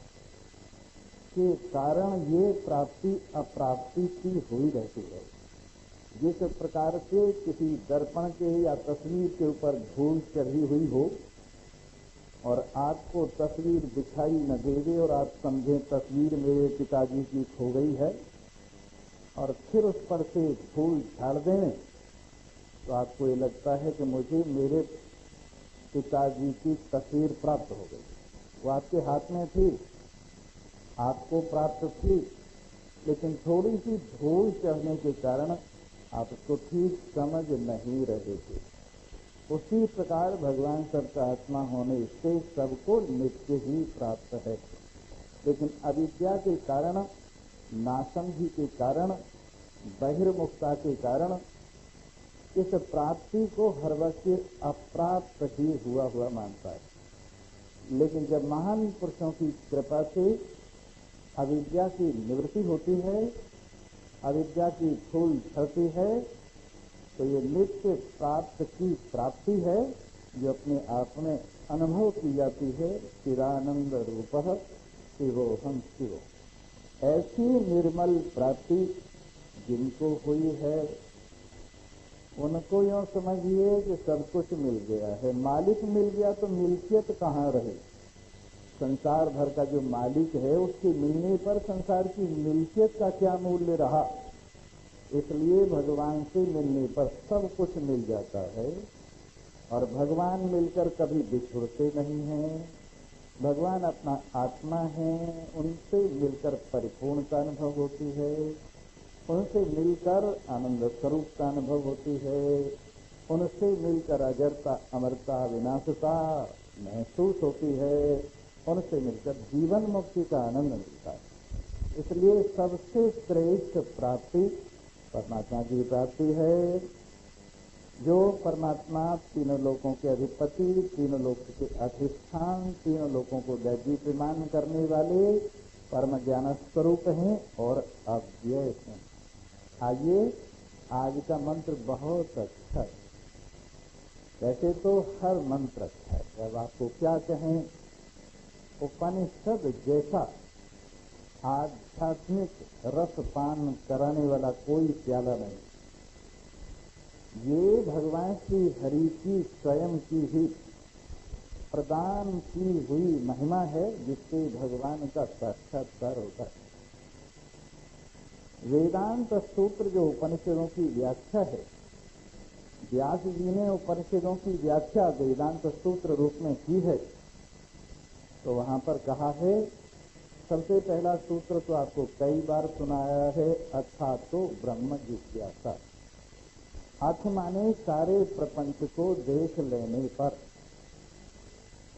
के कारण ये प्राप्ति अप्राप्ति की हुई रहती है। जिस प्रकार से किसी दर्पण के या तस्वीर के ऊपर धूल चढ़ी हुई हो और आपको तस्वीर दिखाई न देवे और आप समझें तस्वीर मेरे पिताजी की खो गई है, और फिर उस पर से धूल झाड़ दें तो आपको ये लगता है कि मुझे मेरे पिताजी की तस्वीर प्राप्त हो गई। वो आपके हाथ में थी, आपको प्राप्त थी, लेकिन थोड़ी सी धूल चढ़ने के कारण आप उसको ठीक समझ नहीं रहे थे। उसी प्रकार भगवान सबका आत्मा होने से सबको नित्य ही प्राप्त है, लेकिन अविद्या के कारण, नासमझी के कारण, बहिर्मुखता के कारण इस प्राप्ति को हर वक्त अप्राप्त ही हुआ मानता है। लेकिन जब महान पुरुषों की कृपा से अविद्या की निवृत्ति होती है, अविद्या की धूल झड़ती है, तो ये नित्य प्राप्त की प्राप्ति है जो अपने आप में अनुभव की जाती है। चिदानंद रूपः शिवोहम शिवो। ऐसी निर्मल प्राप्ति जिनको हुई है उनको यूँ समझिए कि सब कुछ मिल गया है। मालिक मिल गया तो मिल्कियत कहाँ रहे? संसार भर का जो मालिक है उसके मिलने पर संसार की मिल्कियत का क्या मूल्य रहा? इसलिए भगवान से मिलने पर सब कुछ मिल जाता है, और भगवान मिलकर कभी बिछुड़ते नहीं हैं। भगवान अपना आत्मा है, उनसे मिलकर परिपूर्णता अनुभव होती है, उनसे मिलकर आनंद स्वरूप का अनुभव होती है, उनसे मिलकर अजरता, अमरता, विनाशता महसूस होती है, उनसे मिलकर जीवन मुक्ति का आनंद मिलता है। इसलिए सबसे श्रेष्ठ प्राप्ति परमात्मा की प्राप्ति है। जो परमात्मा तीनों लोकों के अधिपति, तीनों लोकों के अधिष्ठान, तीनों लोकों को दैदीप्यमान करने वाले परम ज्ञान स्वरूप हैं और अव्यय हैं। आइए, आज का मंत्र बहुत अच्छा है। वैसे तो हर मंत्र अच्छा है। अब आपको क्या कहें, उपनिषद जैसा आध्यात्मिक रस पान कराने वाला कोई प्याला नहीं। ये भगवान श्री हरि की स्वयं की ही प्रदान की हुई महिमा है, जिससे भगवान का साक्षात्कार होता है। वेदांत सूत्र जो उपनिषदों की व्याख्या है, व्यास जी ने उपनिषदों की व्याख्या वेदांत सूत्र रूप में की है। तो वहां पर कहा है, सबसे पहला सूत्र तो आपको कई बार सुनाया है, अथा तो ब्रह्म जिज्ञासा। अथ माने सारे प्रपंच को देख लेने पर,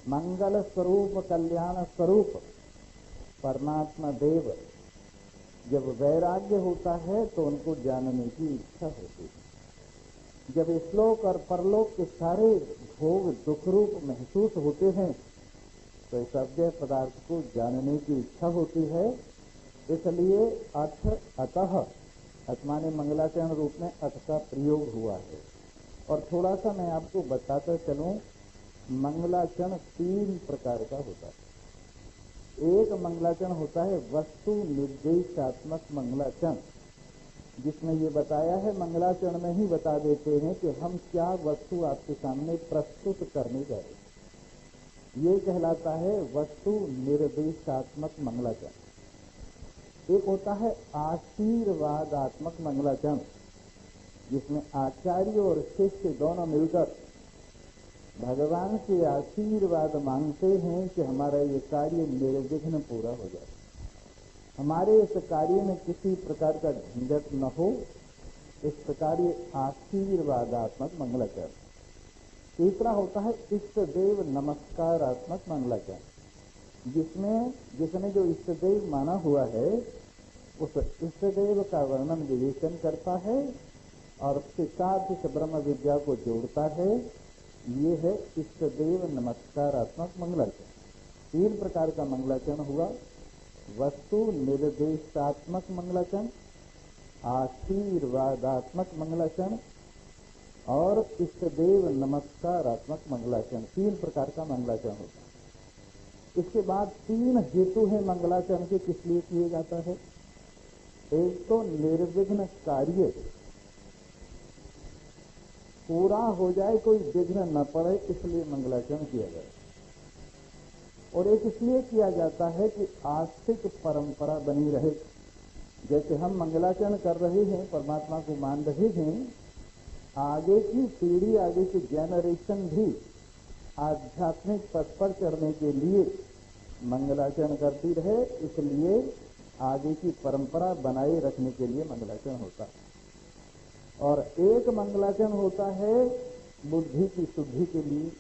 मंगल स्वरूप कल्याण स्वरूप परमात्मा देव जब वैराग्य होता है तो उनको जानने की इच्छा होती है। जब श्लोक और परलोक के सारे भोग दुख रूप महसूस होते हैं तो इस अव्यय पदार्थ को जानने की इच्छा होती है। इसलिए अतः माने मंगलाचरण रूप में अथ का प्रयोग हुआ है। और थोड़ा सा मैं आपको बताता चलूं, मंगलाचरण 3 प्रकार का होता है। एक मंगलाचरण होता है वस्तु निर्देशात्मक मंगलाचरण, जिसमें ये बताया है, मंगलाचरण में ही बता देते हैं कि हम क्या वस्तु आपके सामने प्रस्तुत करने जा रहे हैं। ये कहलाता है वस्तु निर्देशात्मक मंगलाचरण। एक होता है आशीर्वादात्मक मंगलाचरण, जिसमें आचार्य और शिष्य दोनों मिलकर भगवान से आशीर्वाद मांगते हैं कि हमारा ये कार्य निर्विघ्न पूरा हो जाए, हमारे इस कार्य में किसी प्रकार का झंझट न हो। इस प्रकार ये आशीर्वादात्मक मंगलाचरण। तीसरा होता है इष्ट देव नमस्कारात्मक मंगलाचरण, जिसने जो इष्ट देव माना हुआ है उस इष्ट देव का वर्णन विवेचन करता है और उसके साथ इस ब्रह्म विद्या को जोड़ता है। ये है इष्ट देव नमस्कारात्मक मंगलाचरण। 3 प्रकार का मंगलाचरण हुआ, वस्तु निर्देशात्मक मंगलाचरण, आशीर्वादात्मक मंगलाचरण और इष्टदेव नमस्कारात्मक मंगलाचरण। 3 प्रकार का मंगलाचरण होता है। इसके बाद 3 हेतु है मंगलाचरण के किस लिए किए जाता है। एक तो निर्विघ्न कार्य पूरा हो जाए, कोई विघ्न न पड़े, इसलिए मंगलाचरण किया जाए। और एक इसलिए किया जाता है कि आस्तिक परंपरा बनी रहे। जैसे हम मंगलाचरण कर रहे हैं, परमात्मा को मान रहे हैं, आगे की पीढ़ी, आगे की जनरेशन भी आध्यात्मिक पथ पर चढ़ने के लिए मंगलाचरण करती रहे। इसलिए आगे की परंपरा बनाए रखने के लिए मंगलाचरण होता है। और एक मंगलाचरण होता है बुद्धि की शुद्धि के लिए,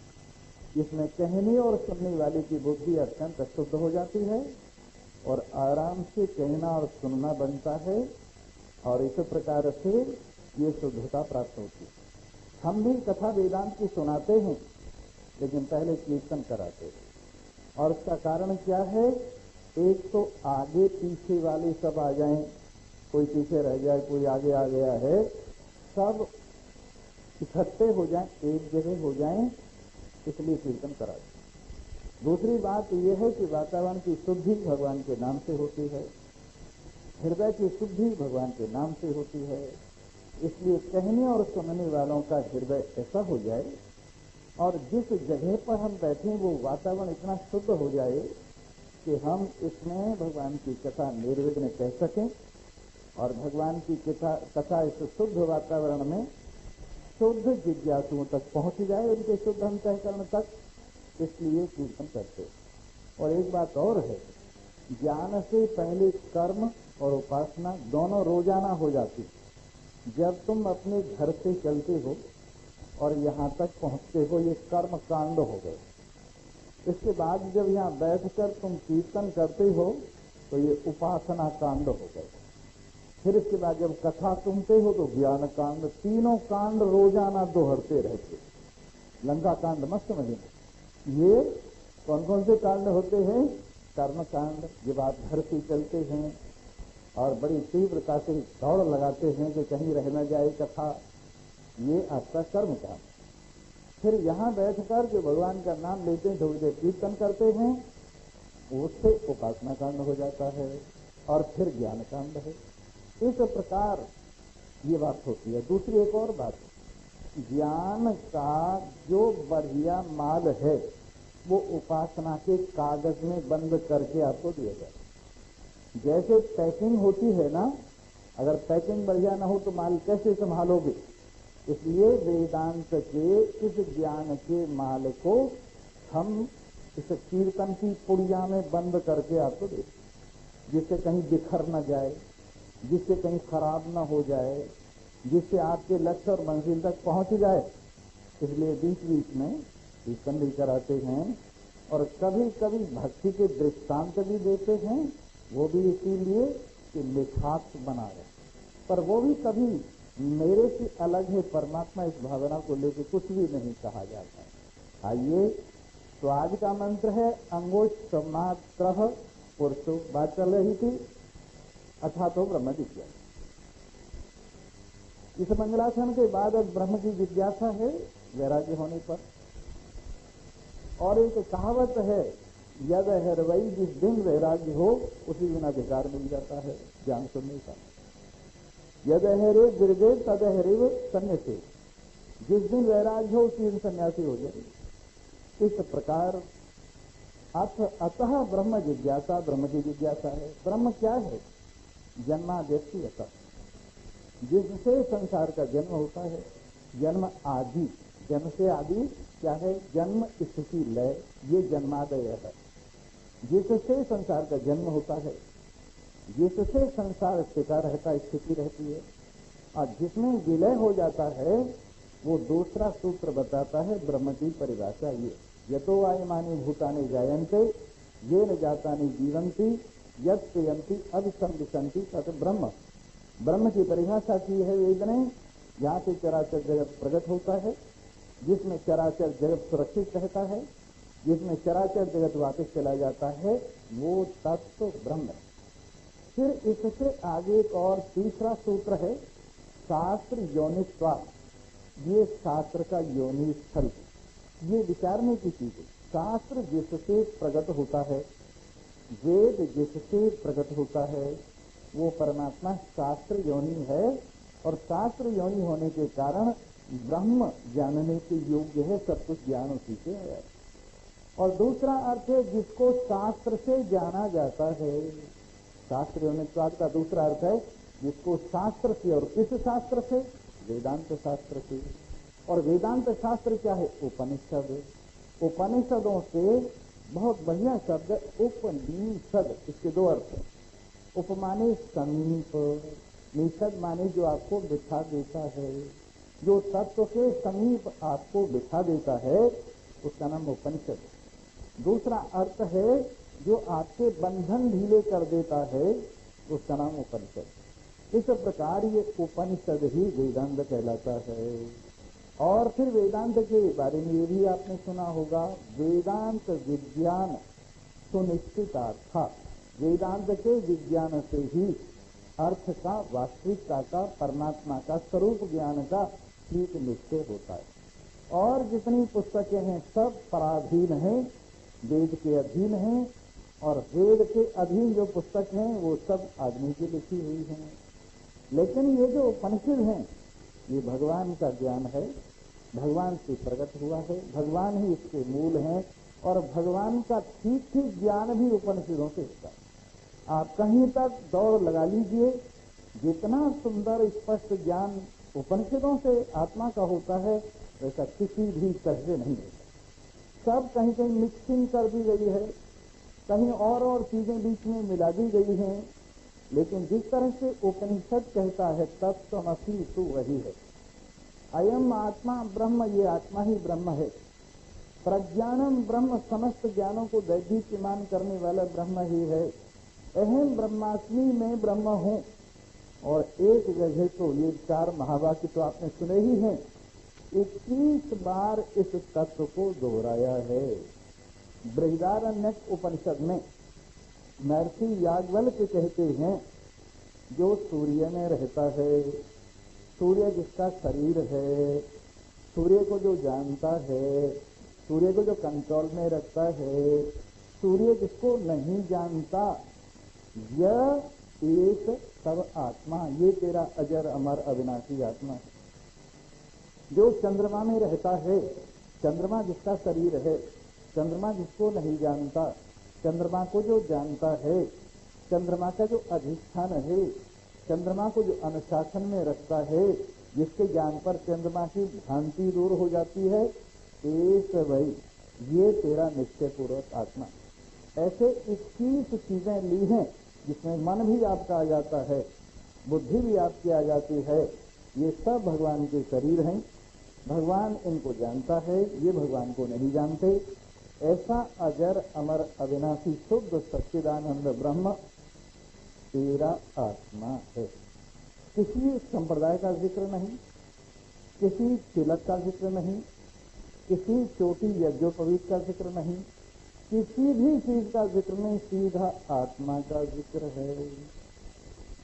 जिसमें कहने और सुनने वाले की बुद्धि अत्यंत शुद्ध हो जाती है और आराम से कहना और सुनना बनता है, और इस प्रकार से ये शुद्धता प्राप्त होती है। हम भी कथा वेदांत की सुनाते हैं, लेकिन पहले कीर्तन कराते हैं। और उसका कारण क्या है, एक तो आगे पीछे वाले सब आ जाएं, कोई पीछे रह जाए, कोई आगे आ गया है, सब इकट्ठे हो जाएं, एक जगह हो जाएं, इसलिए कीर्तन कराते। दूसरी बात यह है कि वातावरण की शुद्धि भगवान के नाम से होती है, हृदय की शुद्धि भगवान के नाम से होती है। इसलिए कहने और सुनने वालों का हृदय ऐसा हो जाए और जिस जगह पर हम बैठे वो वातावरण इतना शुद्ध हो जाए कि हम इसमें भगवान की कथा निर्विघ्न कह सकें और भगवान की कथा इस शुद्ध वातावरण में शुद्ध जिज्ञासुओं तक पहुंच जाए, उनके शुद्ध अंतःकरण तक। इसलिए कीर्तन करते। और एक बात और है, ज्ञान से पहले कर्म और उपासना दोनों रोजाना हो जाती। जब तुम अपने घर से चलते हो और यहाँ तक पहुँचते हो, ये कर्म कांड हो गए। इसके बाद जब यहाँ बैठकर तुम कीर्तन करते हो तो ये उपासना कांड हो गए। फिर इसके बाद जब कथा सुनते हो तो ज्ञान कांड, तीनों कांड रोजाना दोहरते रहते। लंका कांड मस्त महीना। ये कौन कौन से कांड होते हैं? कर्म कांड, जब आप घर से चलते हैं और बड़ी तीव्रता से दौड़ लगाते हैं कि कहीं रह न जाए कथा, ये आपका कर्म कांड। फिर यहाँ बैठकर जो भगवान का नाम लेते हैं, थोड़ी देर कीर्तन करते हैं, उससे उपासना कांड हो जाता है और फिर ज्ञान कांड है। इस प्रकार ये बात होती है। दूसरी एक और बात, ज्ञान का जो बढ़िया माल है वो उपासना के कागज में बंद करके आपको दिया जाए। जैसे पैकिंग होती है ना, अगर पैकिंग बढ़िया ना हो तो माल कैसे संभालोगे? इसलिए वेदांत के इस ज्ञान के माल को हम इस कीर्तन की पुड़िया में बंद करके आपको देते, जिससे कहीं बिखर न जाए, जिससे कहीं खराब न हो जाए, जिससे आपके लक्ष्य और मंजिल तक पहुंच जाए। इसलिए बीच बीच में कीर्तन भी कराते हैं और कभी कभी भक्ति के दृष्टांत भी देते हैं, वो भी इसीलिए कि मिठास बना रहे। पर वो भी कभी मेरे से अलग है परमात्मा, इस भावना को लेकर कुछ भी नहीं कहा जाता है। आइए, तो आज का मंत्र है अंगोष्ठ मात्र पुरुषो। बात चल रही थी अथा तो ब्रह्म जिज्ञासा। इस मंगलाचरण के बाद अब ब्रह्म की जिज्ञासा है वैराग्य होने पर। और एक कहावत है, यद हरवई, जिस दिन वैराग्य हो उसी दिन अधिकार मिल जाता है ज्ञान सुनने का। यद हरे गिरदे तद हरिव सन्यासी, जिस दिन वैराग्य हो उसी दिन सन्यासी हो जाए। इस प्रकार अतः ब्रह्म जिज्ञासा, ब्रह्म की जिज्ञासा है। ब्रह्म क्या है? जन्माद्यस्ति अतः, जिससे संसार का जन्म होता है। जन्म आदि, जन्म से आदि क्या है? जन्म स्थिति लय, ये जन्मादय है। जिससे संसार का जन्म होता है, जिससे संसार स्थिता रहता, स्थिति रहती है, और जिसमें विलय हो जाता है, वो दूसरा सूत्र बताता है ब्रह्म की परिभाषा ये, यतो आयमानि भूतानि जायन्ते ये न जातानि जीवन्ति यत् प्रयन्ति अभिसंविशन्ति तत् ब्रह्म। ब्रह्म की परिभाषा की है वेद ने, जहाँ से चराचर जगत प्रकट होता है, जिसमें चराचर जगत सुरक्षित रहता है, जिसमें चराचर जगत वापस चला जाता है, वो तत्व ब्रह्म है। फिर इससे आगे एक और तीसरा सूत्र है शास्त्र योनित्वात्। ये शास्त्र का योनि स्थल, ये विचारने की चीज है। शास्त्र जिससे प्रकट होता है, वेद जिससे प्रकट होता है, वो परमात्मा शास्त्र योनि है। और शास्त्र योनि होने के कारण ब्रह्म जानने के योग्य है, सब कुछ ज्ञान उसी से है। और दूसरा अर्थ है जिसको शास्त्र से जाना जाता है। शास्त्र योनित्वाद का दूसरा अर्थ है जिसको शास्त्र से, और किस शास्त्र से? वेदांत शास्त्र से। और वेदांत शास्त्र क्या है? उपनिषद। उपनिषदों से बहुत बढ़िया शब्द उपनिषद, इसके दो अर्थ है। उप माने समीप, निषद माने जो आपको बिठा देता है, जो तत्व के समीप आपको बिठा देता है, उसका नाम उपनिषद। दूसरा अर्थ है जो आपके बंधन ढीले कर देता है, उसका नाम उपनिषद। इस प्रकार ये उपनिषद ही वेदांत कहलाता है। और फिर वेदांत के बारे में ये भी आपने सुना होगा, वेदांत विज्ञान सुनिश्चितार्थ। वेदांत के विज्ञान से ही अर्थ का, वास्तविकता का, परमात्मा का, स्वरूप ज्ञान का ठीक निश्चय होता है। और जितनी पुस्तकें हैं सब पराधीन हैं, वेद के अधीन हैं। और वेद के अधीन जो पुस्तक हैं वो सब आदमी की लिखी हुई हैं। लेकिन ये जो उपनिषद हैं ये भगवान का ज्ञान है, भगवान से प्रकट हुआ है, भगवान ही इसके मूल हैं। और भगवान का ठीक ठीक ज्ञान भी उपनिषदों से होता है। आप कहीं तक दौड़ लगा लीजिए, जितना सुंदर स्पष्ट ज्ञान उपनिषदों से आत्मा का होता है वैसा किसी भी तरह से नहीं होता। सब कहीं कहीं मिक्सिंग कर दी गई है, कहीं और चीजें बीच में मिला दी गई हैं। लेकिन जिस तरह से उपनिषद कहता है तत्त्वमसि तू वही है, अयम आत्मा ब्रह्म, ये आत्मा ही ब्रह्म है। प्रज्ञानम ब्रह्म, समस्त ज्ञानों को दैदीप्यमान करने वाला ब्रह्म ही है। अहम ब्रह्मास्मि, मैं ब्रह्म हूँ। और एक जगह तो ये 4 महावाक्य तो आपने सुने ही हैं, 21 बार इस तत्व को दोहराया है। बृहदारण्यक उपनिषद में महर्षि याज्ञवल्क्य कहते हैं, जो सूर्य में रहता है, सूर्य जिसका शरीर है, सूर्य को जो जानता है, सूर्य को जो कंट्रोल में रखता है, सूर्य जिसको नहीं जानता, यह एक सब आत्मा, ये तेरा अजर अमर अविनाशी आत्मा है। जो चंद्रमा में रहता है, चंद्रमा जिसका शरीर है, चंद्रमा जिसको नहीं जानता, चंद्रमा को जो जानता है, चंद्रमा का जो अधिष्ठान है, चंद्रमा को जो अनुशासन में रखता है, जिसके ज्ञान पर चंद्रमा की भ्रांति दूर हो जाती है, एक भाई ये तेरा निश्चय पूर्वक आत्मा। ऐसे 21 चीजें ली हैं, जिसमें मन भी आपका आ जाता है, बुद्धि भी आपकी आ जाती है। ये सब भगवान के शरीर हैं, भगवान इनको जानता है, ये भगवान को नहीं जानते। ऐसा अजर अमर अविनाशी शुद्ध सच्चिदानंद ब्रह्म तेरा आत्मा है। किसी संप्रदाय का जिक्र नहीं, किसी तिलक का जिक्र नहीं, किसी चोटी यज्ञोपवीत का जिक्र नहीं, किसी भी चीज का जिक्र नहीं, सीधा आत्मा का जिक्र है।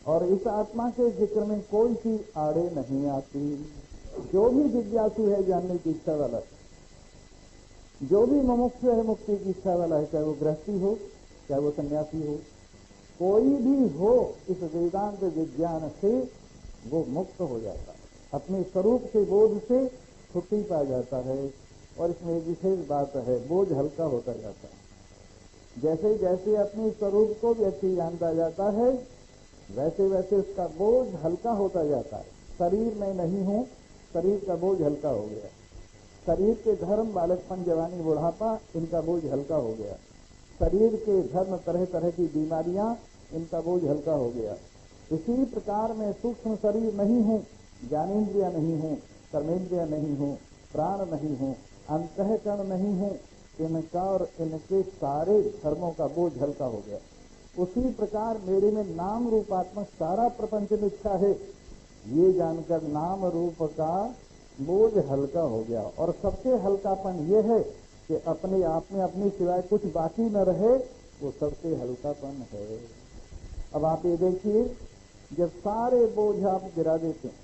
और इस आत्मा के जिक्र में कोई चीज आड़े नहीं आती। जो भी जिज्ञासु है, जानने की इच्छा वाला है, जो भी मुमुक्ष है, मुक्ति की इच्छा वाला है, चाहे वो गृहस्थी हो, चाहे वो सन्यासी हो, कोई भी हो, इस वेदांत विज्ञान से वो मुक्त हो जाता है, अपने स्वरूप से बोध से छुट्टी पा जाता है। और इसमें एक विशेष बात है, बोझ हल्का होता जाता है। जैसे जैसे अपने स्वरूप को व्यक्ति जानता जाता है, वैसे वैसे उसका बोझ हल्का होता जाता है। शरीर में नहीं हूं, शरीर का बोझ हल्का हो गया। शरीर के धर्म, बालकपन, जवानी, बुढ़ापा, इनका बोझ हल्का हो गया। शरीर के धर्म, तरह तरह की बीमारियां, इनका बोझ हल्का हो गया। इसी प्रकार में सूक्ष्म शरीर नहीं हूं, ज्ञानेन्द्रिय नहीं हूं, कर्मेंद्रिय नहीं हूं, प्राण नहीं हूं, अंतःकरण नहीं हूं, इनका और इनके सारे धर्मों का बोझ हल्का हो गया। उसी प्रकार मेरे में नाम रूपात्मक सारा प्रपंच मिथ्या है, ये जानकर नाम रूप का बोझ हल्का हो गया। और सबसे हल्कापन ये है कि अपने आप में अपने सिवाय कुछ बाकी न रहे, वो सबसे हल्कापन है। अब आप ये देखिए, जब सारे बोझ आप गिरा देते हैं,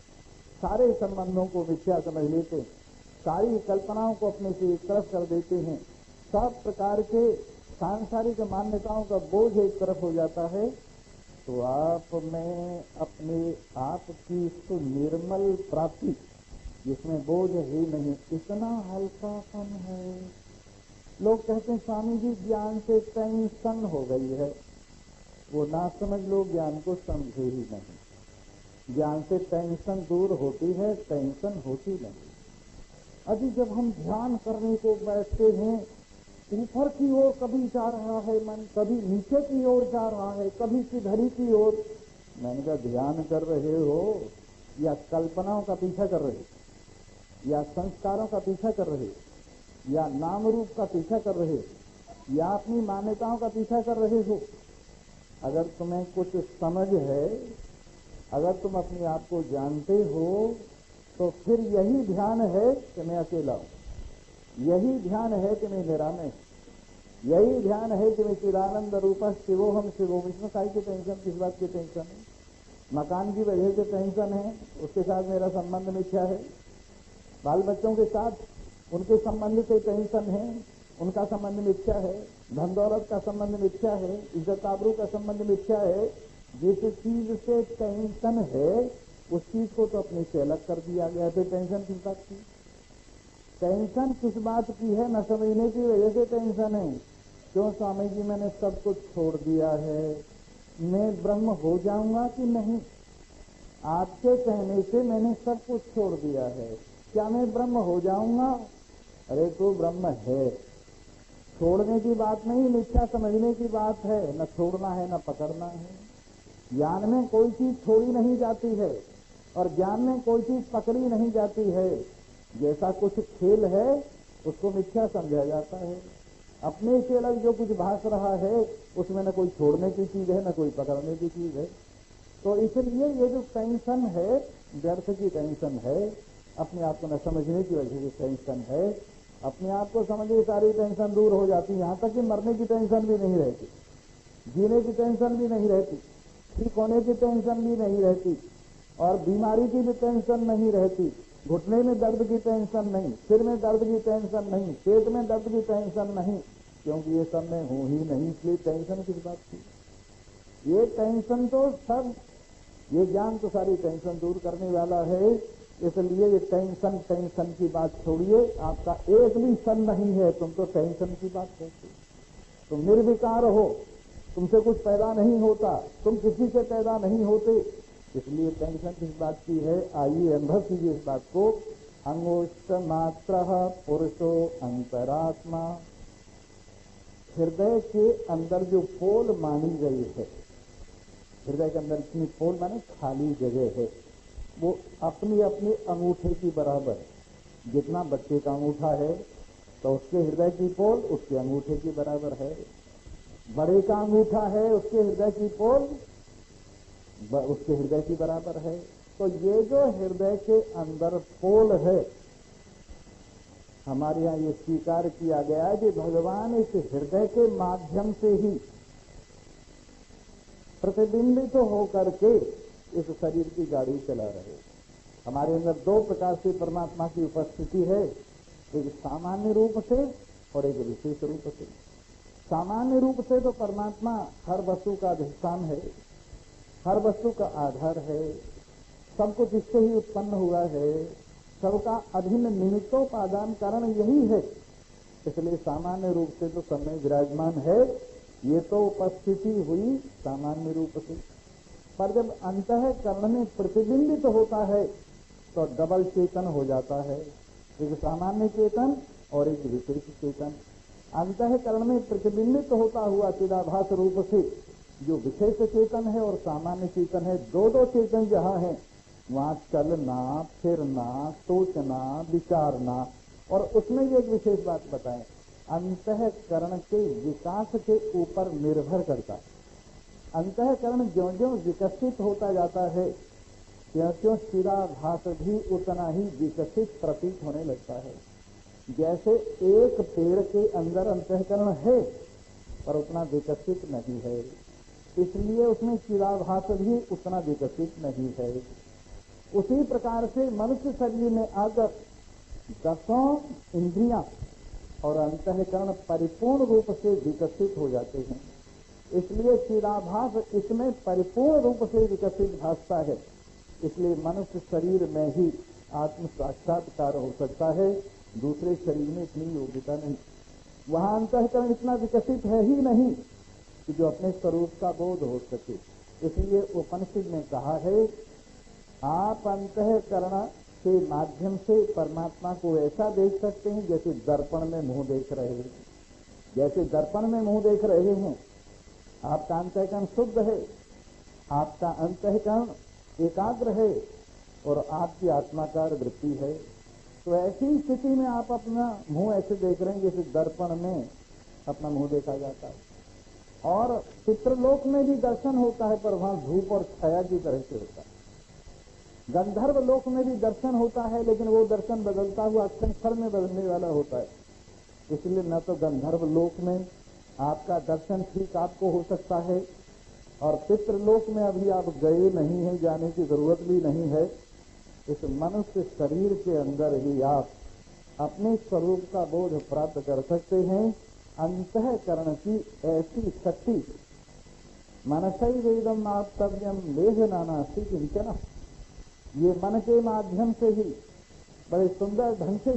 सारे संबंधों को मिथ्या समझ लेते हैं, सारी कल्पनाओं को अपने से एक तरफ कर देते हैं, सब प्रकार के सांसारिक मान्यताओं का बोझ एक तरफ हो जाता है, तो आप में अपने आप की तो निर्मल प्राप्ति, जिसमें बोझ ही नहीं, इतना हल्कापन है। लोग कहते हैं स्वामी जी ज्ञान से टेंशन हो गई है। वो ना समझ लोग ज्ञान को समझे ही नहीं। ज्ञान से टेंशन दूर होती है, टेंशन होती नहीं। अभी जब हम ध्यान करने को बैठते हैं, ऊपर की ओर कभी जा रहा है मन, कभी नीचे की ओर जा रहा है, कभी किधरी की ओर। मैंने कहा ध्यान कर रहे हो या कल्पनाओं का पीछा कर रहे हो, या संस्कारों का पीछा कर रहे हो, या नाम रूप का पीछा कर रहे हो, या अपनी मान्यताओं का पीछा कर रहे हो। अगर तुम्हें कुछ समझ है, अगर तुम अपने आप को जानते हो, तो फिर यही ध्यान है कि मैं अकेला हूं, यही ध्यान है कि मैं निरामय, यही ध्यान है कि मैं चिदानंद रूप शिवोहम शिवोहम। इसमें काई की टेंशन, किस बात की टेंशन है? मकान की वजह से टेंशन है, उसके साथ मेरा संबंध मिथ्या है। बाल बच्चों के साथ उनके संबंध से टेंशन है, उनका संबंध मिथ्या है। धन दौलत का संबंध मिथ्या है, इज्जत आबरू का संबंध मिथ्या है। जिस चीज से टेंशन है, उस चीज को तो अपने से अलग कर दिया गया। तो टेंशन किस बात की? टेंशन किस बात की है? न समझने की वजह से टेंशन है। क्यों स्वामी जी मैंने सब कुछ छोड़ दिया है, मैं ब्रह्म हो जाऊंगा कि नहीं? आपके कहने से मैंने सब कुछ छोड़ दिया है, क्या मैं ब्रह्म हो जाऊंगा? अरे तो ब्रह्म है, छोड़ने की बात नहीं, मिथ्या समझने की बात है। न छोड़ना है न पकड़ना है। ज्ञान में कोई चीज छोड़ी नहीं जाती है और ज्ञान में कोई चीज पकड़ी नहीं जाती है। जैसा कुछ खेल है उसको मिथ्या समझा जाता है। अपने से अलग जो कुछ भास रहा है उसमें न कोई छोड़ने की चीज है न कोई पकड़ने की चीज है। तो इसलिए ये जो टेंशन है, व्यर्थ की टेंशन है, अपने आप को न समझने की वजह से टेंशन है। अपने आप को समझे सारी टेंशन दूर हो जाती है, यहां तक कि मरने की टेंशन भी नहीं रहती, जीने की टेंशन भी नहीं रहती, ठीक होने की टेंशन भी नहीं रहती, और बीमारी की भी टेंशन नहीं रहती, घुटने में दर्द की टेंशन नहीं, सिर में दर्द की टेंशन नहीं, पेट में दर्द की टेंशन नहीं, क्योंकि ये सब में हूं ही नहीं, इसलिए टेंशन किस बात की। ये टेंशन तो सब, ये ज्ञान तो सारी टेंशन दूर करने वाला है। इसलिए ये टेंशन टेंशन की बात छोड़िए, आपका एक भी सन नहीं है, तुम तो टेंशन की बात करते, तुम निर्विकार हो, तुमसे कुछ पैदा नहीं होता, तुम किसी से पैदा नहीं होते, इसलिए टेंशन किस बात की है। आइए अनुभव कीजिए इस बात को। अंगुष्ठ मात्र पुरुषो अंतरात्मा, हृदय के अंदर जो पोल मानी गई है, हृदय के अंदर इतनी पोल माने खाली जगह है, वो अपनी अपनी अंगूठे की बराबर है। जितना बच्चे का अंगूठा है तो उसके हृदय की पोल उसके अंगूठे की बराबर है, बड़े का अंगूठा है उसके हृदय की पोल उसके हृदय की बराबर है। तो ये जो हृदय के अंदर पोल है, हमारे यहाँ ये स्वीकार किया गया है कि भगवान इस हृदय के माध्यम से ही प्रतिबिंबित तो होकर के इस शरीर की गाड़ी चला रहे। हमारे अंदर दो प्रकार से परमात्मा की उपस्थिति है, एक सामान्य रूप से और एक विशेष रूप से। सामान्य रूप से तो परमात्मा हर वस्तु का अधिष्ठान है, हर वस्तु का आधार है, सब कुछ इससे ही उत्पन्न हुआ है, सबका अभिन्न निमित्तोपादान कारण यही है, इसलिए सामान्य रूप से तो सब में विराजमान है। ये तो उपस्थिति हुई सामान्य रूप से, पर जब अंतःकरण में प्रतिबिंबित होता है तो डबल चेतन हो जाता है, एक सामान्य चेतन और एक विशेष चेतन। अंतःकरण में प्रतिबिंबित होता हुआ चिदाभास रूप से जो विशेष चेतन है और सामान्य चेतन है, दो दो चेतन जहां है वहां चलना, फिरना, सोचना, विचारना, और उसमें ये एक विशेष बात बताएं, अंतःकरण के विकास के ऊपर निर्भर करता है। अंतःकरण ज्यों ज्यों विकसित होता जाता है त्यों त्यों चिदाभास भी उतना ही विकसित प्रतीत होने लगता है। जैसे एक पेड़ के अंदर अंतःकरण है पर उतना विकसित नहीं है, इसलिए उसमें चिदाभास भी उतना विकसित नहीं है। उसी प्रकार से मनुष्य शरीर में आकर दसों इंद्रियां और अंतःकरण परिपूर्ण रूप से विकसित हो जाते हैं, इसलिए चिदाभास इसमें परिपूर्ण रूप से विकसित भासता है। इसलिए मनुष्य शरीर में ही आत्म साक्षात्कार हो सकता है, दूसरे शरीर में इतनी योग्यता नहीं। वहां अंतःकरण इतना विकसित है ही नहीं कि जो अपने स्वरूप का बोध हो सके। इसलिए उपनिषद ने कहा है, आप अंतःकरण के माध्यम से परमात्मा को ऐसा देख सकते हैं जैसे दर्पण में मुंह देख रहे हैं। जैसे दर्पण में मुंह देख रहे हैं, आपका अंतःकरण शुद्ध है, आपका अंतःकरण एकाग्र है और आपकी आत्माकार वृत्ति है, तो ऐसी स्थिति में आप अपना मुंह ऐसे देख रहे हैं जैसे दर्पण में अपना मुंह देखा जाता है। और पितृलोक में भी दर्शन होता है, पर वहां धूप और छाया की तरह से होता है। गंधर्व लोक में भी दर्शन होता है, लेकिन वो दर्शन बदलता हुआ क्षण में बदलने वाला होता है। इसलिए न तो गंधर्व लोक में आपका दर्शन ठीक आपको हो सकता है, और पितृलोक में अभी आप गए नहीं हैं, जाने की जरूरत भी नहीं है। इस मनुष्य शरीर के अंदर ही आप अपने स्वरूप का बोध प्राप्त कर सकते हैं। अंतःकरण की ऐसी शक्ति, मनसैवेदम माप्तव्यम लेह नानास्ति किंचन, ये मन के माध्यम से ही बड़े सुंदर ढंग से